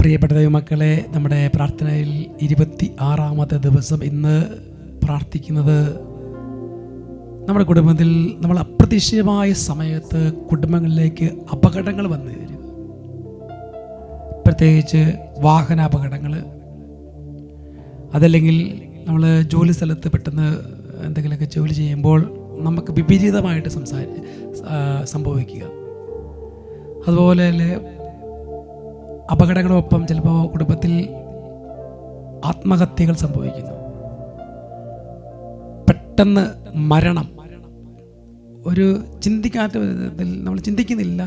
പ്രിയപ്പെട്ട ദൈവമക്കളെ, നമ്മുടെ പ്രാർത്ഥനയിൽ 26-ാമത്തെ ദിവസം ഇന്ന് പ്രാർത്ഥിക്കുന്നത് നമ്മുടെ കുടുംബത്തിൽ നമ്മൾ അപ്രതീക്ഷിതമായ സമയത്ത് കുടുംബങ്ങളിലേക്ക് അപകടങ്ങൾ വന്നു തരും. പ്രത്യേകിച്ച് വാഹന അപകടങ്ങൾ, അതല്ലെങ്കിൽ നമ്മൾ ജോലി സ്ഥലത്ത് പെട്ടെന്ന് എന്തെങ്കിലുമൊക്കെ ജോലി ചെയ്യുമ്പോൾ നമുക്ക് വിപരീതമായിട്ട് സംഭവിക്കുക. അതുപോലെ അപകടങ്ങളൊപ്പം ചിലപ്പോൾ കുടുംബത്തിൽ ആത്മഹത്യകൾ സംഭവിക്കുന്നു. പെട്ടെന്ന് മരണം, ഒരു ചിന്തിക്കാത്ത വിധത്തിൽ നമ്മൾ ചിന്തിക്കുന്നില്ല,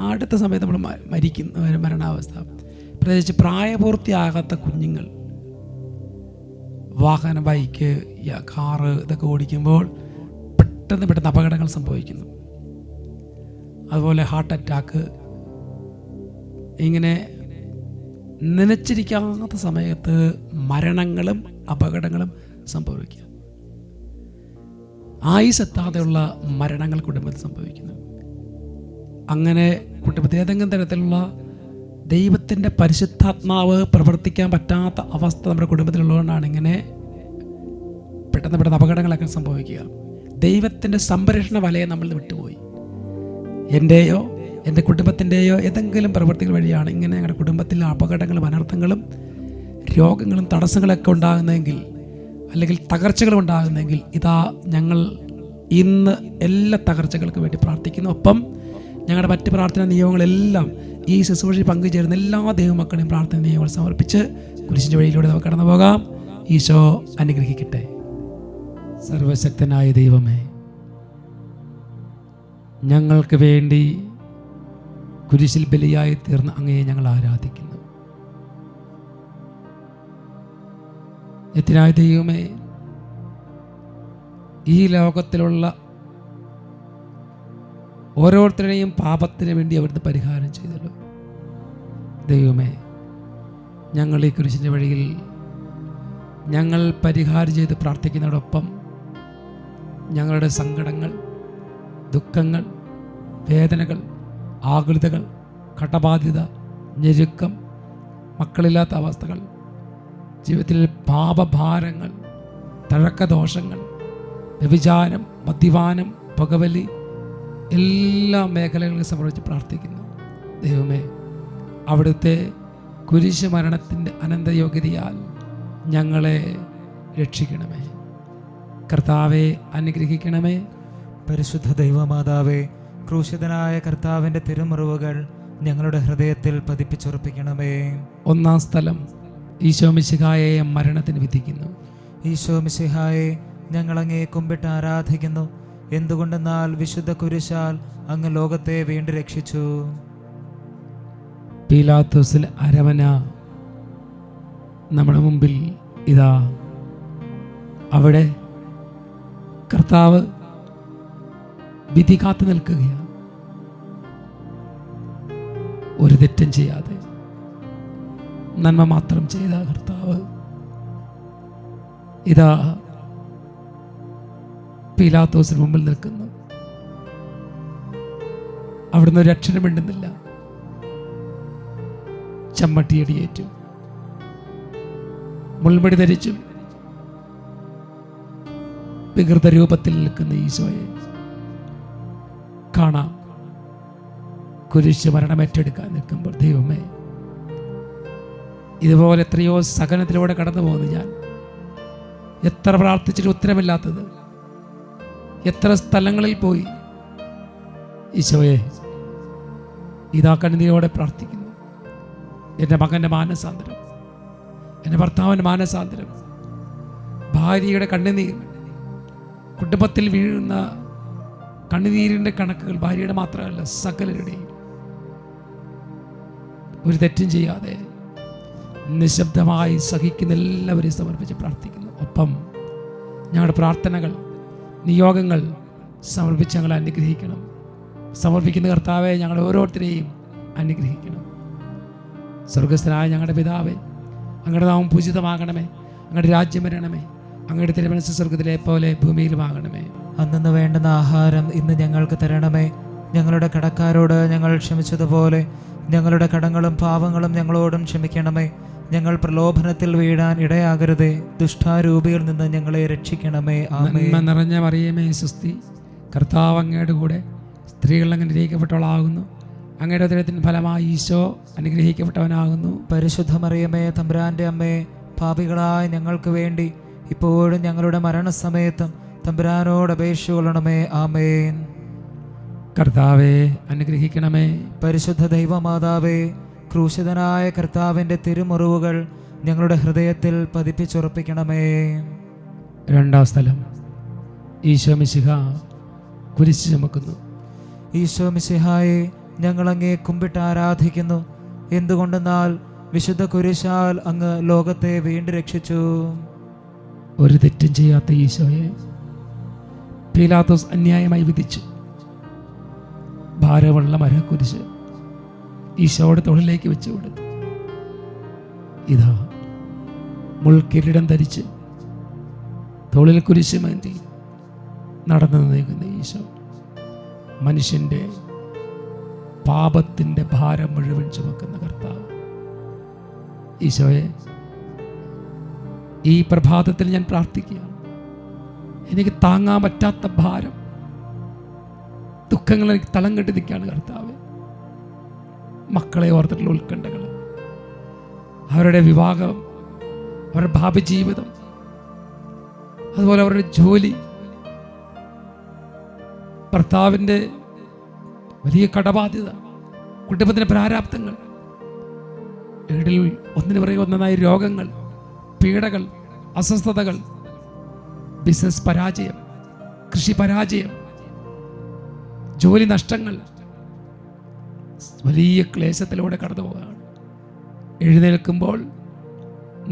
അടുത്ത സമയത്ത് നമ്മൾ മരിക്കുന്ന മരണാവസ്ഥ. പ്രത്യേകിച്ച് പ്രായപൂർത്തിയാകാത്ത കുഞ്ഞുങ്ങൾ വാഹനം, ബൈക്ക്, കാറ് ഇതൊക്കെ ഓടിക്കുമ്പോൾ പെട്ടെന്ന് അപകടങ്ങൾ സംഭവിക്കുന്നു. അതുപോലെ ഹാർട്ട് അറ്റാക്ക്, ഇങ്ങനെ നനച്ചിരിക്കാത്ത സമയത്ത് മരണങ്ങളും അപകടങ്ങളും സംഭവിക്കുക. ആയുസ്സെത്താതെയുള്ള മരണങ്ങൾ കുടുംബത്തിൽ സംഭവിക്കുന്നു. അങ്ങനെ കുടുംബത്തിൽ ഏതെങ്കിലും തരത്തിലുള്ള ദൈവത്തിൻ്റെ പരിശുദ്ധാത്മാവ് പ്രവർത്തിക്കാൻ പറ്റാത്ത അവസ്ഥ നമ്മുടെ കുടുംബത്തിലുള്ളതുകൊണ്ടാണ് ഇങ്ങനെ പെട്ടെന്ന് അപകടങ്ങളൊക്കെ സംഭവിക്കുക. ദൈവത്തിൻ്റെ സംരക്ഷണ വലയം നമ്മൾ വിട്ടുപോയി. എൻ്റെയോ എൻ്റെ കുടുംബത്തിൻ്റെയോ ഏതെങ്കിലും പ്രവൃത്തികൾ വഴിയാണ് ഇങ്ങനെ ഞങ്ങളുടെ കുടുംബത്തിൽ അപകടങ്ങളും അനർത്ഥങ്ങളും രോഗങ്ങളും തടസ്സങ്ങളൊക്കെ ഉണ്ടാകുന്നതെങ്കിൽ, അല്ലെങ്കിൽ തകർച്ചകളും ഉണ്ടാകുന്നതെങ്കിൽ, ഇതാ ഞങ്ങൾ ഇന്ന് എല്ലാ തകർച്ചകൾക്ക് വേണ്ടി പ്രാർത്ഥിക്കുന്നു. ഒപ്പം ഞങ്ങളുടെ മറ്റ് പ്രാർത്ഥനാ നിയമങ്ങളെല്ലാം ഈ ശുശ്രൂഷയിൽ പങ്കുചേരുന്ന എല്ലാ ദൈവമക്കളെയും പ്രാർത്ഥന നിയമങ്ങൾ സമർപ്പിച്ച് കുരിശിൻ്റെ വഴിയിലൂടെ നമുക്ക് കടന്നു പോകാം. ഈശോ അനുഗ്രഹിക്കട്ടെ. സർവശക്തനായ ദൈവമേ, ഞങ്ങൾക്ക് വേണ്ടി കുരിശിൽ ബലിയായി തീർന്ന അങ്ങയെ ഞങ്ങൾ ആരാധിക്കുന്നു. നിത്യനായ ദൈവമേ, ഈ ലോകത്തിലുള്ള ഓരോരുത്തരുടെയും പാപത്തിന് വേണ്ടി അവിടുന്ന് പരിഹാരം ചെയ്തല്ലോ. ദൈവമേ, ഞങ്ങൾ ഈ കുരിശിൻ്റെ വഴിയിൽ ഞങ്ങൾ പരിഹാരം ചെയ്ത് പ്രാർത്ഥിക്കുന്നതോടൊപ്പം ഞങ്ങളുടെ സങ്കടങ്ങൾ, ദുഃഖങ്ങൾ, വേദനകൾ, ആകുലതകൾ, കടബാധ്യത, ഞെരുക്കം, മക്കളില്ലാത്ത അവസ്ഥകൾ, ജീവിതത്തിൽ പാപഭാരങ്ങൾ, തഴക്കദോഷങ്ങൾ, വ്യഭിചാരം, മദ്യപാനം, പുകവലി, എല്ലാ മേഖലകളിലും സമർപ്പിച്ച് പ്രാർത്ഥിക്കുന്നു. ദൈവമേ, അവിടുത്തെ കുരിശ് മരണത്തിൻ്റെ അനന്തയോഗ്യതയാൽ ഞങ്ങളെ രക്ഷിക്കണമേ. കർത്താവെ അനുഗ്രഹിക്കണമേ. പരിശുദ്ധ ദൈവമാതാവേ, ക്രൂശിതനായ കർത്താവിൻ്റെ തിരുമുറിവുകൾ ഞങ്ങളുടെ ഹൃദയത്തിൽ പതിപ്പിച്ചുറപ്പിക്കണമേ. ഒന്നാം സ്ഥലം, ഈശോ മിശിഹായെ മരണത്തിന് വിധിക്കുന്നു. ഈശോ മിശിഹായെ, ഞങ്ങൾ അങ്ങേ കുമ്പിട്ട് ആരാധിക്കുന്നു. എന്തുകൊണ്ടെന്നാൽ വിശുദ്ധ കുരിശാൽ അങ്ങ് ലോകത്തെ വീണ്ടും രക്ഷിച്ചു. പീലാത്തോസിൽ അരവന നമ്മുടെ മുമ്പിൽ ഇതാ, അവിടെ കർത്താവ് വിധി കാത്തു നിൽക്കുകയാണ്. ഒരു തെറ്റും ചെയ്യാതെ നന്മ മാത്രം ചെയ്ത കർത്താവ് ഇതാ പീലാത്തോസിന് മുമ്പിൽ നിൽക്കുന്നു. അവിടുന്ന് ഒരു അക്ഷരം മിണ്ടുന്നില്ല. ചമ്മട്ടിയടിയേറ്റും മുൾമുടി ധരിച്ചും വികൃത രൂപത്തിൽ നിൽക്കുന്ന ഈശോയെ കാണാം. കുരിശ് മരണം ഏറ്റെടുക്കാൻ നിൽക്കുമ്പോൾ ദൈവമേ, ഇതുപോലെ എത്രയോ സഹനത്തിലൂടെ കടന്നു പോകുന്നു ഞാൻ. എത്ര പ്രാർത്ഥിച്ചിട്ട് ഉത്തരമില്ലാത്തത്, എത്ര സ്ഥലങ്ങളിൽ പോയി. ഈശോയെ, ഇതാ കണ്ണീരോടെ പ്രാർത്ഥിക്കുന്നു. എൻ്റെ മകൻ്റെ മാനസാന്തരം, എൻ്റെ ഭർത്താവിൻ്റെ മാനസാന്തരം, ഭാര്യയുടെ കണ്ണുനീർ, കുടുംബത്തിൽ വീഴുന്ന കണ്ണുനീരിൻ്റെ കണക്കുകൾ ഭാര്യയുടെ മാത്രമല്ല, സകലരുടെയും. ഒരു തെറ്റും ചെയ്യാതെ നിശബ്ദമായി സഹിക്കുന്ന എല്ലാവരെയും സമർപ്പിച്ച് പ്രാർത്ഥിക്കുന്നു. ഒപ്പം ഞങ്ങളുടെ പ്രാർത്ഥനകൾ, നിയോഗങ്ങൾ സമർപ്പിച്ച് ഞങ്ങളെ അനുഗ്രഹിക്കണം. സമർപ്പിക്കുന്ന കർത്താവെ, ഞങ്ങളെ ഓരോരുത്തരെയും അനുഗ്രഹിക്കണം. സ്വർഗസ്ഥനായ ഞങ്ങളുടെ പിതാവേ, അങ്ങയുടെ നാമം പൂജിതമാകണമേ. അങ്ങയുടെ രാജ്യം വരണമേ. അങ്ങയുടെ തിരുമനസ്സ് സ്വർഗത്തിലെ പോലെ ഭൂമിയിലുമാകണമേ. അന്നു വേണ്ടുന്ന ആഹാരം ഇന്ന് ഞങ്ങൾക്ക് തരണമേ. ഞങ്ങളുടെ കടക്കാരോട് ഞങ്ങൾ ക്ഷമിച്ചതുപോലെ ഞങ്ങളുടെ കടങ്ങളും പാവങ്ങളും ഞങ്ങളോടും ക്ഷമിക്കണമേ. ഞങ്ങൾ പ്രലോഭനത്തിൽ വീഴാൻ ഇടയാകരുതേ. ദുഷ്ടാരൂപിയിൽ നിന്ന് ഞങ്ങളെ രക്ഷിക്കണമേ. ആമേൻ. നന്മ നിറഞ്ഞ മറിയമേ സുസ്തി, കർത്താവ് അങ്ങയുടെ കൂടെ സ്ത്രീകൾ അങ്ങ് അനുഗ്രഹിക്കപ്പെട്ടവളാകുന്നു. അങ്ങയുടെ ഉദരത്തിൻ ഫലമായി ഈശോ അനുഗ്രഹിക്കപ്പെട്ടവനാകുന്നു. പരിശുദ്ധ മറിയമേ തമ്പുരാന്റെ അമ്മേ, പാപികളായ ഞങ്ങൾക്ക് വേണ്ടി ഇപ്പോഴും ഞങ്ങളുടെ മരണസമയത്തും തമ്പുരാനോട് അപേക്ഷിച്ചുകൊള്ളണമേ. ആമേൻ. കർത്താവെ അനുഗ്രഹിക്കണമേ. പരിശുദ്ധ ദൈവമാതാവേ, ക്രൂശിതനായ കർത്താവിൻ്റെ തിരുമുറിവുകൾ ഞങ്ങളുടെ ഹൃദയത്തിൽ പതിപ്പിച്ചുറപ്പിക്കണമേ. രണ്ടാം സ്ഥലം, ഈശോ മിശിഹ കുരിശ് ചുമക്കുന്നു. ഈശോ മിശിഹായെ ഞങ്ങൾ അങ്ങേ കുമ്പിട്ട് ആരാധിക്കുന്നു. എന്തുകൊണ്ടെന്നാൽ വിശുദ്ധ കുരിശാൽ അങ്ങ് ലോകത്തെ വീണ്ടും രക്ഷിച്ചു. ഒരു തെറ്റും ചെയ്യാത്ത ഈശോയെ പീലാത്തോസ് അന്യായമായി വിധിച്ചു. ഭാരമുള്ള മരക്കുരിശ് ഈശോയുടെ തോളിലേക്ക് വെച്ചു കൊടുത്തു. ഇതാ മുൾക്കിരീടം ധരിച്ച് തോളിൽ കുരിശ് മാന്തി നടന്നു നീങ്ങുന്ന ഈശോ മനുഷ്യൻ്റെ പാപത്തിൻ്റെ ഭാരം മുഴുവൻ ചുമക്കുന്ന കർത്താവ്. ഈശോയെ, ഈ പ്രഭാതത്തിൽ ഞാൻ പ്രാർത്ഥിക്കുകയാണ്. എനിക്ക് താങ്ങാൻ പറ്റാത്ത ഭാരം, ദുഃഖങ്ങൾ എനിക്ക് തളം കെട്ടി നിൽക്കുകയാണ് കർത്താവ്. മക്കളെ ഓർത്തിട്ടുള്ള ഉത്കണ്ഠകൾ, അവരുടെ വിവാഹം, അവരുടെ ഭാവി ജീവിതം, അതുപോലെ അവരുടെ ജോലി, ഭർത്താവിൻ്റെ വലിയ കടബാധ്യത, കുടുംബത്തിൻ്റെ പ്രാരാബ്ദങ്ങൾ, വീട്ടിൽ ഒന്നിനു പറയുക ഒന്നായ രോഗങ്ങൾ, പീഡകൾ, അസ്വസ്ഥതകൾ, ബിസിനസ് പരാജയം, കൃഷി പരാജയം, ജോലി നഷ്ടങ്ങൾ, വലിയ ക്ലേശത്തിലൂടെ കടന്നു പോവുകയാണ്. എഴുന്നേൽക്കുമ്പോൾ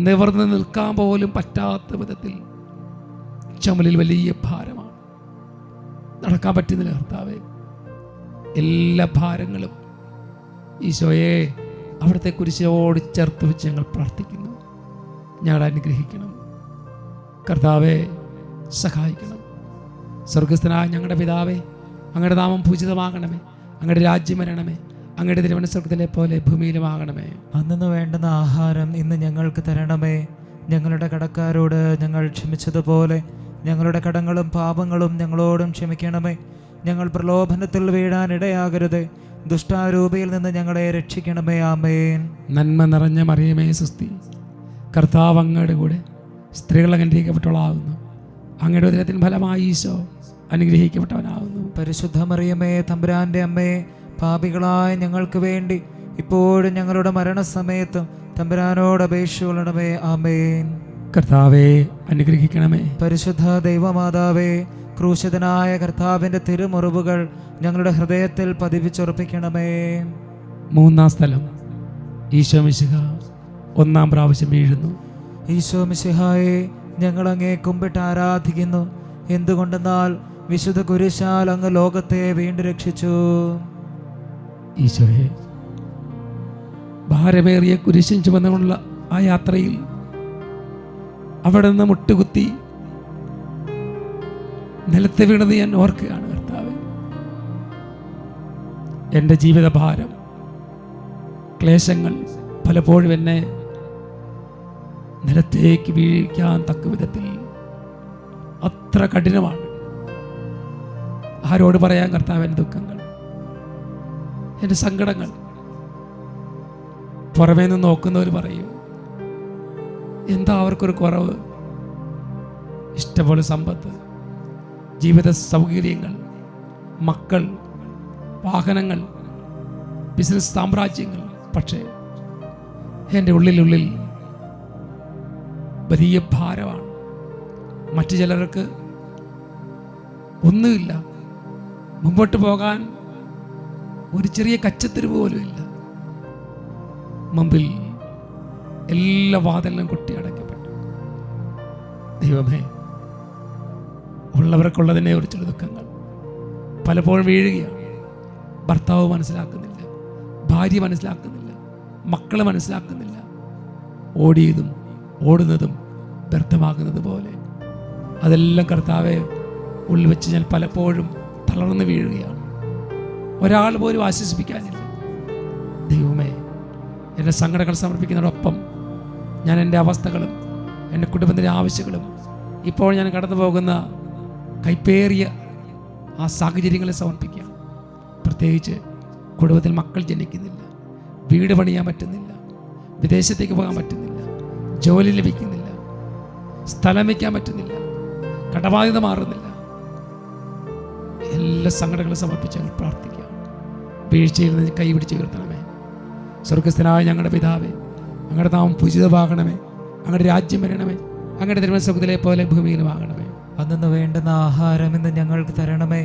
നിവർന്ന് നിൽക്കാൻ പോലും പറ്റാത്ത വിധത്തിൽ ചുമലിൽ വലിയ ഭാരമാണ്. നടക്കാൻ പറ്റുന്നില്ല കർത്താവേ. എല്ലാ ഭാരങ്ങളും ഈശോയെ അവിടുത്തെ കുരിശോട് ചേർത്ത് വെച്ച് ഞങ്ങൾ പ്രാർത്ഥിക്കുന്നു. ഞങ്ങളെ അനുഗ്രഹിക്കണം കർത്താവെ, സഹായിക്കണം. സ്വർഗസ്ഥനായ ഞങ്ങളുടെ പിതാവേ, അങ്ങയുടെ നാമം പൂജിതമാകണമേ. അങ്ങയുടെ രാജ്യം വരണമേ. അങ്ങയുടെ തിരുമനസ്സ് സ്വർഗ്ഗത്തിലെ പോലെ ഭൂമിയിലുമാകണമേ. അന്നു വേണ്ടുന്ന ആഹാരം ഇന്ന് ഞങ്ങൾക്ക് തരണമേ. ഞങ്ങളുടെ കടക്കാരോട് ഞങ്ങൾ ക്ഷമിച്ചതുപോലെ ഞങ്ങളുടെ കടങ്ങളും പാപങ്ങളും ഞങ്ങളോടും ക്ഷമിക്കണമേ. ഞങ്ങൾ പ്രലോഭനത്തിൽ വീഴാൻ ഇടയാകരുത്. ദുഷ്ടാരൂപിയിൽ നിന്ന് ഞങ്ങളെ രക്ഷിക്കണമേ. ആമേൻ. നന്മ നിറഞ്ഞ മറിയമേ സുസ്തി, കർത്താവ് അങ്ങയുടെ കൂടെ സ്ത്രീകൾ അനുഗ്രഹിക്കപ്പെട്ടവളാകുന്നു. അങ്ങയുടെ ഉദരത്തിൻ ഫലമായി ഈശോ അനുഗ്രഹിക്കപ്പെട്ടവനാകുന്നു. പരിശുദ്ധ മറിയമേ തമ്പുരാന്റെ അമ്മേ, പാപികളായ ഞങ്ങൾക്ക് വേണ്ടി ഇപ്പോഴും ഞങ്ങളുടെ മരണസമയത്തും തമ്പുരാനോട് അപേക്ഷിച്ചുകൊള്ളണമേ. ആമേൻ. കർത്താവെ അനുഗ്രഹിക്കണമേ. പരിശുദ്ധ ദൈവമാതാവേ, ക്രൂശിതനായ കർത്താവിൻ്റെ തിരുമുറിവുകൾ ഞങ്ങളുടെ ഹൃദയത്തിൽ പതിപ്പിച്ചുറപ്പിക്കണമേ. മൂന്നാം സ്ഥലം, ഈശോ മിശിഹ ഒന്നാം പ്രാവശ്യം വീഴുന്നു. ഈശോ മിശിഹായെ ഞങ്ങൾ അങ്ങേ കുമ്പിട്ട് ആരാധിക്കുന്നു. എന്തുകൊണ്ടെന്നാൽ വിശുദ്ധ കുരിശാൽ അങ്ങ് ലോകത്തെ വീണ്ടും രക്ഷിച്ചു. ഈശോയെ, ഭാരമേറിയ കുരിശും ചുമന്നുള്ള ആ യാത്രയിൽ അവിടെ നിന്ന് മുട്ടുകുത്തി നിലത്ത് വീണത് ഞാൻ ഓർക്കുകയാണ് കർത്താവേ. എൻ്റെ ജീവിതഭാരം, ക്ലേശങ്ങൾ പലപ്പോഴും എന്നെ നിലത്തേക്ക് വീഴിക്കാൻ തക്ക വിധത്തിൽ അത്ര കഠിനമാണ്. ആരോട് പറയാൻ കർത്താവ് എൻ്റെ ദുഃഖങ്ങൾ, എൻ്റെ സങ്കടങ്ങൾ? പുറമേ നിന്ന് നോക്കുന്നവർ പറയും, എന്താ അവർക്കൊരു കുറവ്? ഇഷ്ടംപോലെ സമ്പത്ത്, ജീവിത സൗകര്യങ്ങൾ, മക്കൾ, വാഹനങ്ങൾ, ബിസിനസ് സാമ്രാജ്യങ്ങൾ. പക്ഷേ എൻ്റെ ഉള്ളിൽ വലിയ ഭാരമാണ്. മറ്റു ചിലർക്ക് ഒന്നുമില്ല, മുമ്പോട്ട് പോകാൻ ഒരു ചെറിയ കച്ചത്തിരിവ് പോലും ഇല്ല. മുമ്പിൽ എല്ലാ വാതിലും കൊട്ടി അടയ്ക്കപ്പെട്ടു. ദൈവമേ, ഉള്ളവർക്കുള്ളതിനെ കുറിച്ചുള്ള ദുഃഖങ്ങൾ പലപ്പോഴും വീഴുകയാണ്. ഭർത്താവ് മനസ്സിലാക്കുന്നില്ല, ഭാര്യ മനസ്സിലാക്കുന്നില്ല, മക്കൾ മനസ്സിലാക്കുന്നില്ല. ഓടിയതും ഓടുന്നതും വ്യർത്ഥമാകുന്നത് പോലെ അതെല്ലാം കർത്താവെ ഉള്ളിൽ വെച്ച് ഞാൻ പലപ്പോഴും തളർന്നു വീഴുകയാണ്. ഒരാൾ പോലും ആശ്വസിപ്പിക്കാനില്ല. ദൈവമേ, എൻ്റെ സങ്കടങ്ങൾ സമർപ്പിക്കുന്നതോടൊപ്പം ഞാൻ എൻ്റെ അവസ്ഥകളും എൻ്റെ കുടുംബത്തിൻ്റെ ആവശ്യങ്ങളും ഇപ്പോൾ ഞാൻ കടന്നു പോകുന്ന കൈപ്പേറിയ ആ സാഹചര്യങ്ങളെ സമർപ്പിക്കാം. പ്രത്യേകിച്ച് കുടുംബത്തിൽ മക്കൾ ജനിക്കുന്നില്ല, വീട് പണിയാൻ പറ്റുന്നില്ല, വിദേശത്തേക്ക് പോകാൻ പറ്റുന്നില്ല, ജോലി ലഭിക്കുന്നില്ല, സ്ഥലം വയ്ക്കാൻ പറ്റുന്നില്ല, കടബാധ്യത മാറുന്നില്ല. എല്ലാ സങ്കടങ്ങളും സമർപ്പിച്ച് ഞങ്ങൾ പ്രാർത്ഥിക്കാം. വീഴ്ചയിൽ നിന്ന് കൈപിടിച്ച് ഉയർത്തണമേ. സ്വർഗസ്ഥനായ ഞങ്ങളുടെ പിതാവേ, അങ്ങയുടെ നാമം പൂജിതമാകണമേ, അങ്ങയുടെ രാജ്യം വരണമേ, അങ്ങയുടെ തിരുമനസ്സുഖത്തിലെ പോലെ ഭൂമിയിലുമാകണമേ. അന്നു വേണ്ടുന്ന ആഹാരം ഇന്ന് ഞങ്ങൾക്ക് തരണമേ.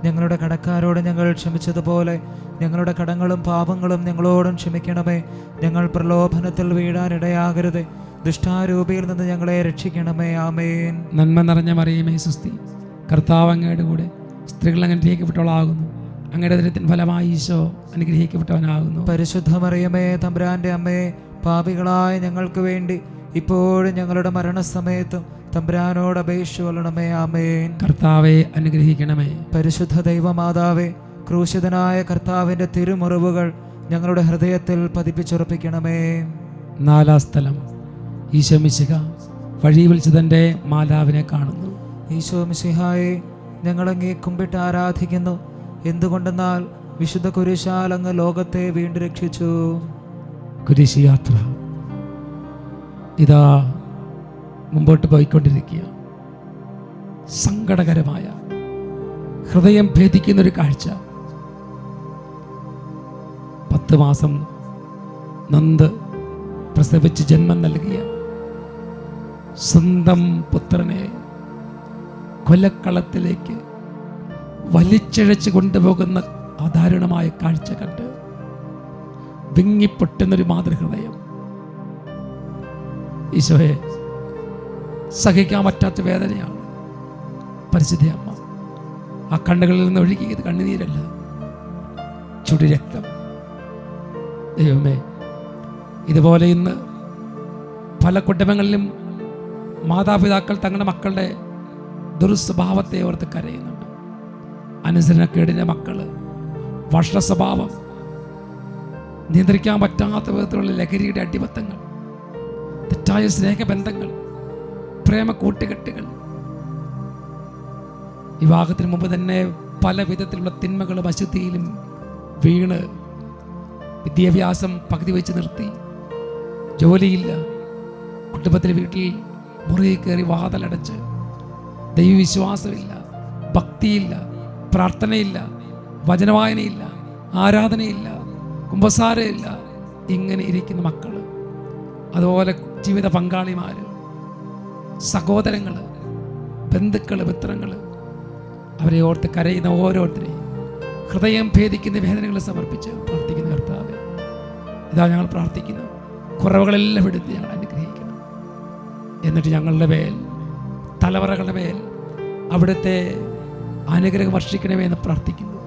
ഞങ്ങളുടെ കടക്കാരോട് ഞങ്ങൾ ക്ഷമിച്ചതുപോലെ ഞങ്ങളുടെ കടങ്ങളും പാപങ്ങളും ഞങ്ങളോടും ക്ഷമിക്കണമേ. ഞങ്ങൾ പ്രലോഭനത്തിൽ വീഴാനിടയാകരുത്, ദുഷ്ടാരൂപിയിൽ നിന്ന് ഞങ്ങളെ രക്ഷിക്കണമേ. ആമേൻ. നന്മ നിറഞ്ഞ മറിയമേ സ്വസ്തി, കർത്താവ് അങ്ങയുടെ കൂടെ സ്ത്രീകൾ അനുഗ്രഹിക്കപ്പെട്ടവളാകുന്നു. അങ്ങയുടെ ദരിദ്രത്തിൻ ഫലമായി ഈശോ അനുഗ്രഹിക്കപ്പെട്ടവനാകുന്നു. പരിശുദ്ധ മറിയമേ, തമ്പുരാന്റെ അമ്മേ, പാപികളായ ഞങ്ങൾക്ക് വേണ്ടി ഇപ്പോഴും ഞങ്ങളുടെ മരണസമയത്തും തമ്പുരാനോട് അപേക്ഷ കൊള്ളണമേ. ആമേൻ. കർത്താവെ അനുഗ്രഹിക്കണമേ. പരിശുദ്ധ ദൈവമാതാവേ, ക്രൂശിതനായ കർത്താവിന്റെ തിരുമുറിവുകൾ ഞങ്ങളുടെ ഹൃദയത്തിൽ പതിപ്പിച്ചുറപ്പിക്കണമേ. നാലാം സ്ഥലം, ഈശോ മിശിഹ വഴി വിളിച്ചു തൻ്റെ മാതാവിനെ കാണുന്നു. ഈശോ മിശിഹായെ, ഞങ്ങളങ്ങേ കുമ്പിട്ട് ആരാധിക്കുന്നു. എന്തുകൊണ്ടെന്നാൽ വിശുദ്ധ കുരിശാൽ അങ്ങ് ലോകത്തെ വീണ്ടും രക്ഷിച്ചു. കുരിശ് യാത്ര ഇതാ മുമ്പോട്ട് പോയിക്കൊണ്ടിരിക്കുക. സങ്കടകരമായ, ഹൃദയം ഭേദിക്കുന്നൊരു കാഴ്ച. 10 മാസം നൊന്ത് പ്രസവിച്ച് ജന്മം നൽകിയ സ്വന്തം പുത്രനെ കൊലക്കളത്തിലേക്ക് വലിച്ചിഴച്ച് കൊണ്ടുപോകുന്ന അദാരുണമായ കാഴ്ച കണ്ട് വിങ്ങിപ്പൊട്ടുന്നൊരു മാതൃഹൃദയം. ഈശോയെ, സഹിക്കാൻ പറ്റാത്ത വേദനയാണ്. പരിശുദ്ധ അമ്മ ആ കണ്ണുകളിൽ നിന്ന് ഒഴുകിയത് കണ്ണുനീരല്ല, ചുടുരക്തം. ദൈവമേ, ഇതുപോലെ ഇന്ന് പല കുടുംബങ്ങളിലും മാതാപിതാക്കൾ തങ്ങളുടെ മക്കളുടെ ദുർസ്വഭാവത്തെ ഓർത്ത് കരയുന്നുണ്ട്. അനുസരണക്കേടിൻ്റെ മക്കള്, വഷള സ്വഭാവം, നിയന്ത്രിക്കാൻ പറ്റാത്ത വിധത്തിലുള്ള ലഹരിയുടെ അടിമത്തങ്ങൾ, തെറ്റായ സ്നേഹബന്ധങ്ങൾ, പ്രേമ കൂട്ടുകെട്ടുകൾ. വിവാഹത്തിന് മുമ്പ് തന്നെ പല വിധത്തിലുള്ള തിന്മകളും അശുദ്ധിയിലും വീണ് വിദ്യാഭ്യാസം പകുതി വെച്ച് നിർത്തി, ജോലിയില്ല, കുടുംബത്തിൽ വീട്ടിൽ മുറിയിൽ കയറി വാതിലടച്ച്, ദൈവവിശ്വാസമില്ല, ഭക്തിയില്ല, പ്രാർത്ഥനയില്ല, വചനവായനയില്ല, ആരാധനയില്ല, കുമ്പസാരമില്ല, ഇങ്ങനെ ഇരിക്കുന്ന മക്കൾ. അതുപോലെ ജീവിത പങ്കാളിമാർ, സഹോദരങ്ങൾ, ബന്ധുക്കൾ, മിത്രങ്ങൾ, അവരെ ഓർത്ത് കരയുന്ന ഓരോരുത്തരെയും ഹൃദയം ഭേദിക്കുന്ന വേദനകൾ സമർപ്പിച്ച് പ്രാർത്ഥിക്കുന്ന കർത്താവേ, ഇതാ ഞങ്ങൾ പ്രാർത്ഥിക്കുന്നു. കുറവുകളെല്ലാം എടുത്ത് ഞങ്ങൾ അനുഗ്രഹിക്കണം. എന്നിട്ട് ഞങ്ങളുടെ മേൽ, തലമുറകളുടെ മേൽ അവിടുത്തെ അനുഗ്രഹം വർഷിക്കണമേ എന്ന് പ്രാർത്ഥിക്കുന്നു.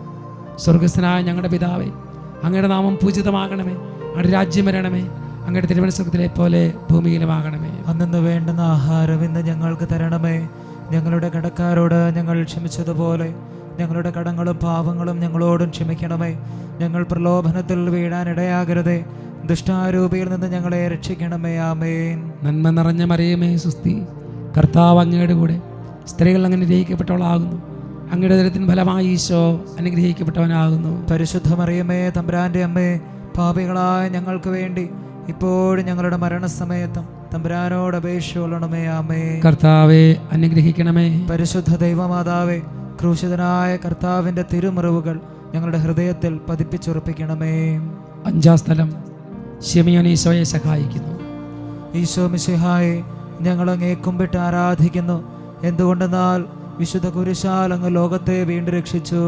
സ്വർഗസ്ഥനായ ഞങ്ങളുടെ പിതാവേ, അങ്ങയുടെ നാമം പൂജിതമാകണമേ, അങ്ങയുടെ രാജ്യം വരണമേ, അങ്ങയുടെ തിരുമനസ്സുഖത്തിലെ പോലെ ഭൂമിയിലുമാകണമേ. അന്നു വേണ്ടുന്ന ആഹാരം ഇന്ന് ഞങ്ങൾക്ക് തരണമേ. ഞങ്ങളുടെ കടക്കാരോട് ഞങ്ങൾ ക്ഷമിച്ചതുപോലെ ഞങ്ങളുടെ കടങ്ങളും പാവങ്ങളും ഞങ്ങളോടും ക്ഷമിക്കണമേ. ഞങ്ങൾ പ്രലോഭനത്തിൽ വീഴാനിടയാകരുതേ, ദുഷ്ടാരൂപിയിൽ നിന്ന് ഞങ്ങളെ രക്ഷിക്കണമേ. ആമേൻ. നന്മ നിറഞ്ഞ മറിയമേ സുസ്തി, കർത്താവ് അങ്ങയുടെ കൂടെ സ്ത്രീകൾ അങ്ങനെ അനുഗ്രഹിക്കപ്പെട്ടവളാകുന്നു. അങ്ങയുടെ ദരിദ്രത്തിൻ ഫലമായി ഈശോ അനുഗ്രഹിക്കപ്പെട്ടവനാകുന്നു. പരിശുദ്ധ മറിയമേ, തമ്പുരാന്റെ അമ്മേ, പാപികളായ ഞങ്ങൾക്ക് വേണ്ടി ഇപ്പോഴും ഞങ്ങളുടെ മരണസമയത്തും തമ്പുരാനോട് അപേക്ഷ കൊള്ളണമേ. ആമേൻ. കർത്താവെ അനുഗ്രഹിക്കണമേ. പരിശുദ്ധ ദൈവമാതാവേ, ക്രൂശിതനായ കർത്താവിന്റെ തിരുമുറിവുകൾ ഞങ്ങളുടെ ഹൃദയത്തിൽ പതിപ്പിച്ചുറപ്പിക്കണമേ. 5-ാം സ്ഥലം, ശിമിയോൻ ഈശോയെ സഹായിക്കുന്നു. ഈശോ മിശിഹായെ, ഞങ്ങൾ അങ്ങേ കുമ്പിട്ട് ആരാധിക്കുന്നു. എന്തുകൊണ്ടെന്നാൽ വിശുദ്ധ കുരിശാൽ അങ്ങ് ലോകത്തെ വീണ്ടും രക്ഷിച്ചു.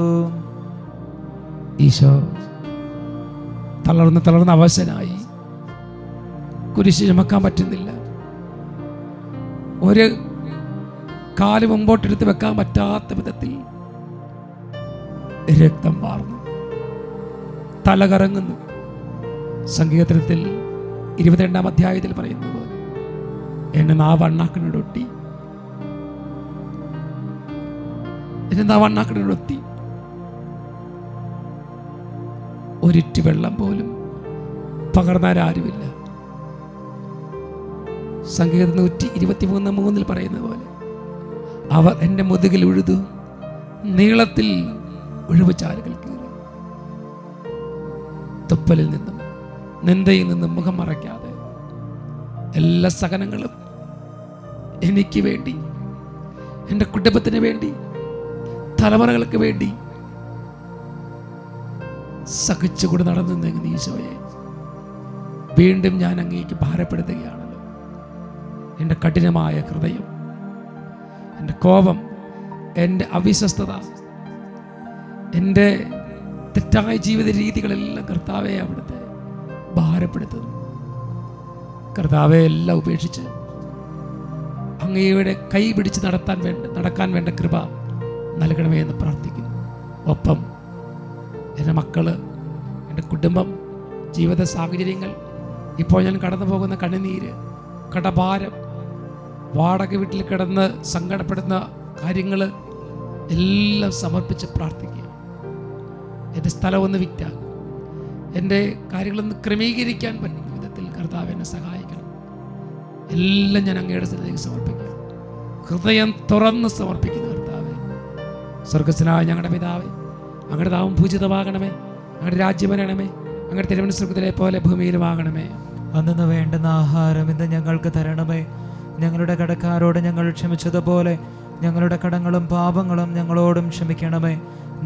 ഈശോ തളർന്ന് അവശനായി, കുരിശ് ചുമക്കാൻ പറ്റുന്നില്ല, ഒരു കാല് മുമ്പോട്ടെടുത്ത് വെക്കാൻ പറ്റാത്ത വിധത്തിൽ രക്തം വാർന്നു, തല കറങ്ങുന്നു. സങ്കീർത്തനത്തിൽ 22-ാം അധ്യായത്തിൽ പറയുന്നത് പോലെ എന്നെ നാവ് അണ്ണാക്കിനോടൊട്ടി, എന്നെ നാവ് അണ്ണാക്കിനോടൊത്തി. ഒരിറ്റ് വെള്ളം പോലും പകർന്നാരാരുമില്ല. സംഗീതം 123:3 പറയുന്ന പോലെ അവർ എൻ്റെ മുതുകിൽ ഉഴുതു, നീളത്തിൽ ഒഴിവ് ചാലുകൾ കീറി. തുപ്പലിൽ നിന്നും നിന്ദയിൽ നിന്നും മുഖം മറയ്ക്കാതെ എല്ലാ സഹനങ്ങളും എനിക്ക് വേണ്ടി, എൻ്റെ കുടുംബത്തിന് വേണ്ടി, തലമുറകൾക്ക് വേണ്ടി സഹിച്ചുകൊണ്ട് നടന്നു ഈശോയെ, വീണ്ടും ഞാൻ അങ്ങേക്ക് ഭാരപ്പെടുത്തുകയാണല്ലോ. എൻ്റെ കഠിനമായ ഹൃദയം, എൻ്റെ കോപം, എൻ്റെ അവിശ്വസ്തത, എൻ്റെ തെറ്റായ ജീവിത രീതികളെല്ലാം കർത്താവെ അവിടുത്തെ ഭാരപ്പെടുത്തുന്നു. കർത്താവെ എല്ലാം ഉപേക്ഷിച്ച് അങ്ങയുടെ കൈ പിടിച്ച് നടക്കാൻ വേണ്ട കൃപ നൽകണമേ എന്ന് പ്രാർത്ഥിക്കുന്നു. ഒപ്പം എൻ്റെ മക്കള്, എൻ്റെ കുടുംബം, ജീവിത സാഹചര്യങ്ങൾ, ഇപ്പോൾ ഞാൻ കടന്നു പോകുന്ന കണ്ണുനീര്, കടഭാരം, വാടക വീട്ടിൽ കിടന്ന് സങ്കടപ്പെടുന്ന കാര്യങ്ങൾ എല്ലാം സമർപ്പിച്ച് പ്രാർത്ഥിക്കുക. എൻ്റെ സ്ഥലമൊന്ന് വിറ്റാൽ, എൻ്റെ കാര്യങ്ങളൊന്ന് ക്രമീകരിക്കാൻ പറ്റുന്ന വിധത്തിൽ കർത്താവ് എന്നെ സഹായിക്കണം. എല്ലാം ഞാൻ അങ്ങയുടെ സ്ഥലത്തേക്ക് സമർപ്പിക്കുക. ഹൃദയം തുറന്ന് സമർപ്പിക്കുന്നു. കർത്താവെ, സ്വർഗസ്വനായ ഞങ്ങളുടെ പിതാവേ, അങ്ങയുടെ നാമം പൂജിതമാകണമേ, അങ്ങയുടെ രാജ്യം വരണമേ, അങ്ങയുടെ തിരുമനസ് സ്വർഗ്ഗത്തിലെ പോലെ ഭൂമിയിലുമാകണമേ. അന്നു വേണ്ടുന്ന ആഹാരം ഇന്ന് ഞങ്ങൾക്ക് തരണമേ. ഞങ്ങളുടെ കടക്കാരോട് ഞങ്ങൾ ക്ഷമിച്ചതുപോലെ ഞങ്ങളുടെ കടങ്ങളും പാപങ്ങളും ഞങ്ങളോടും ക്ഷമിക്കണമേ.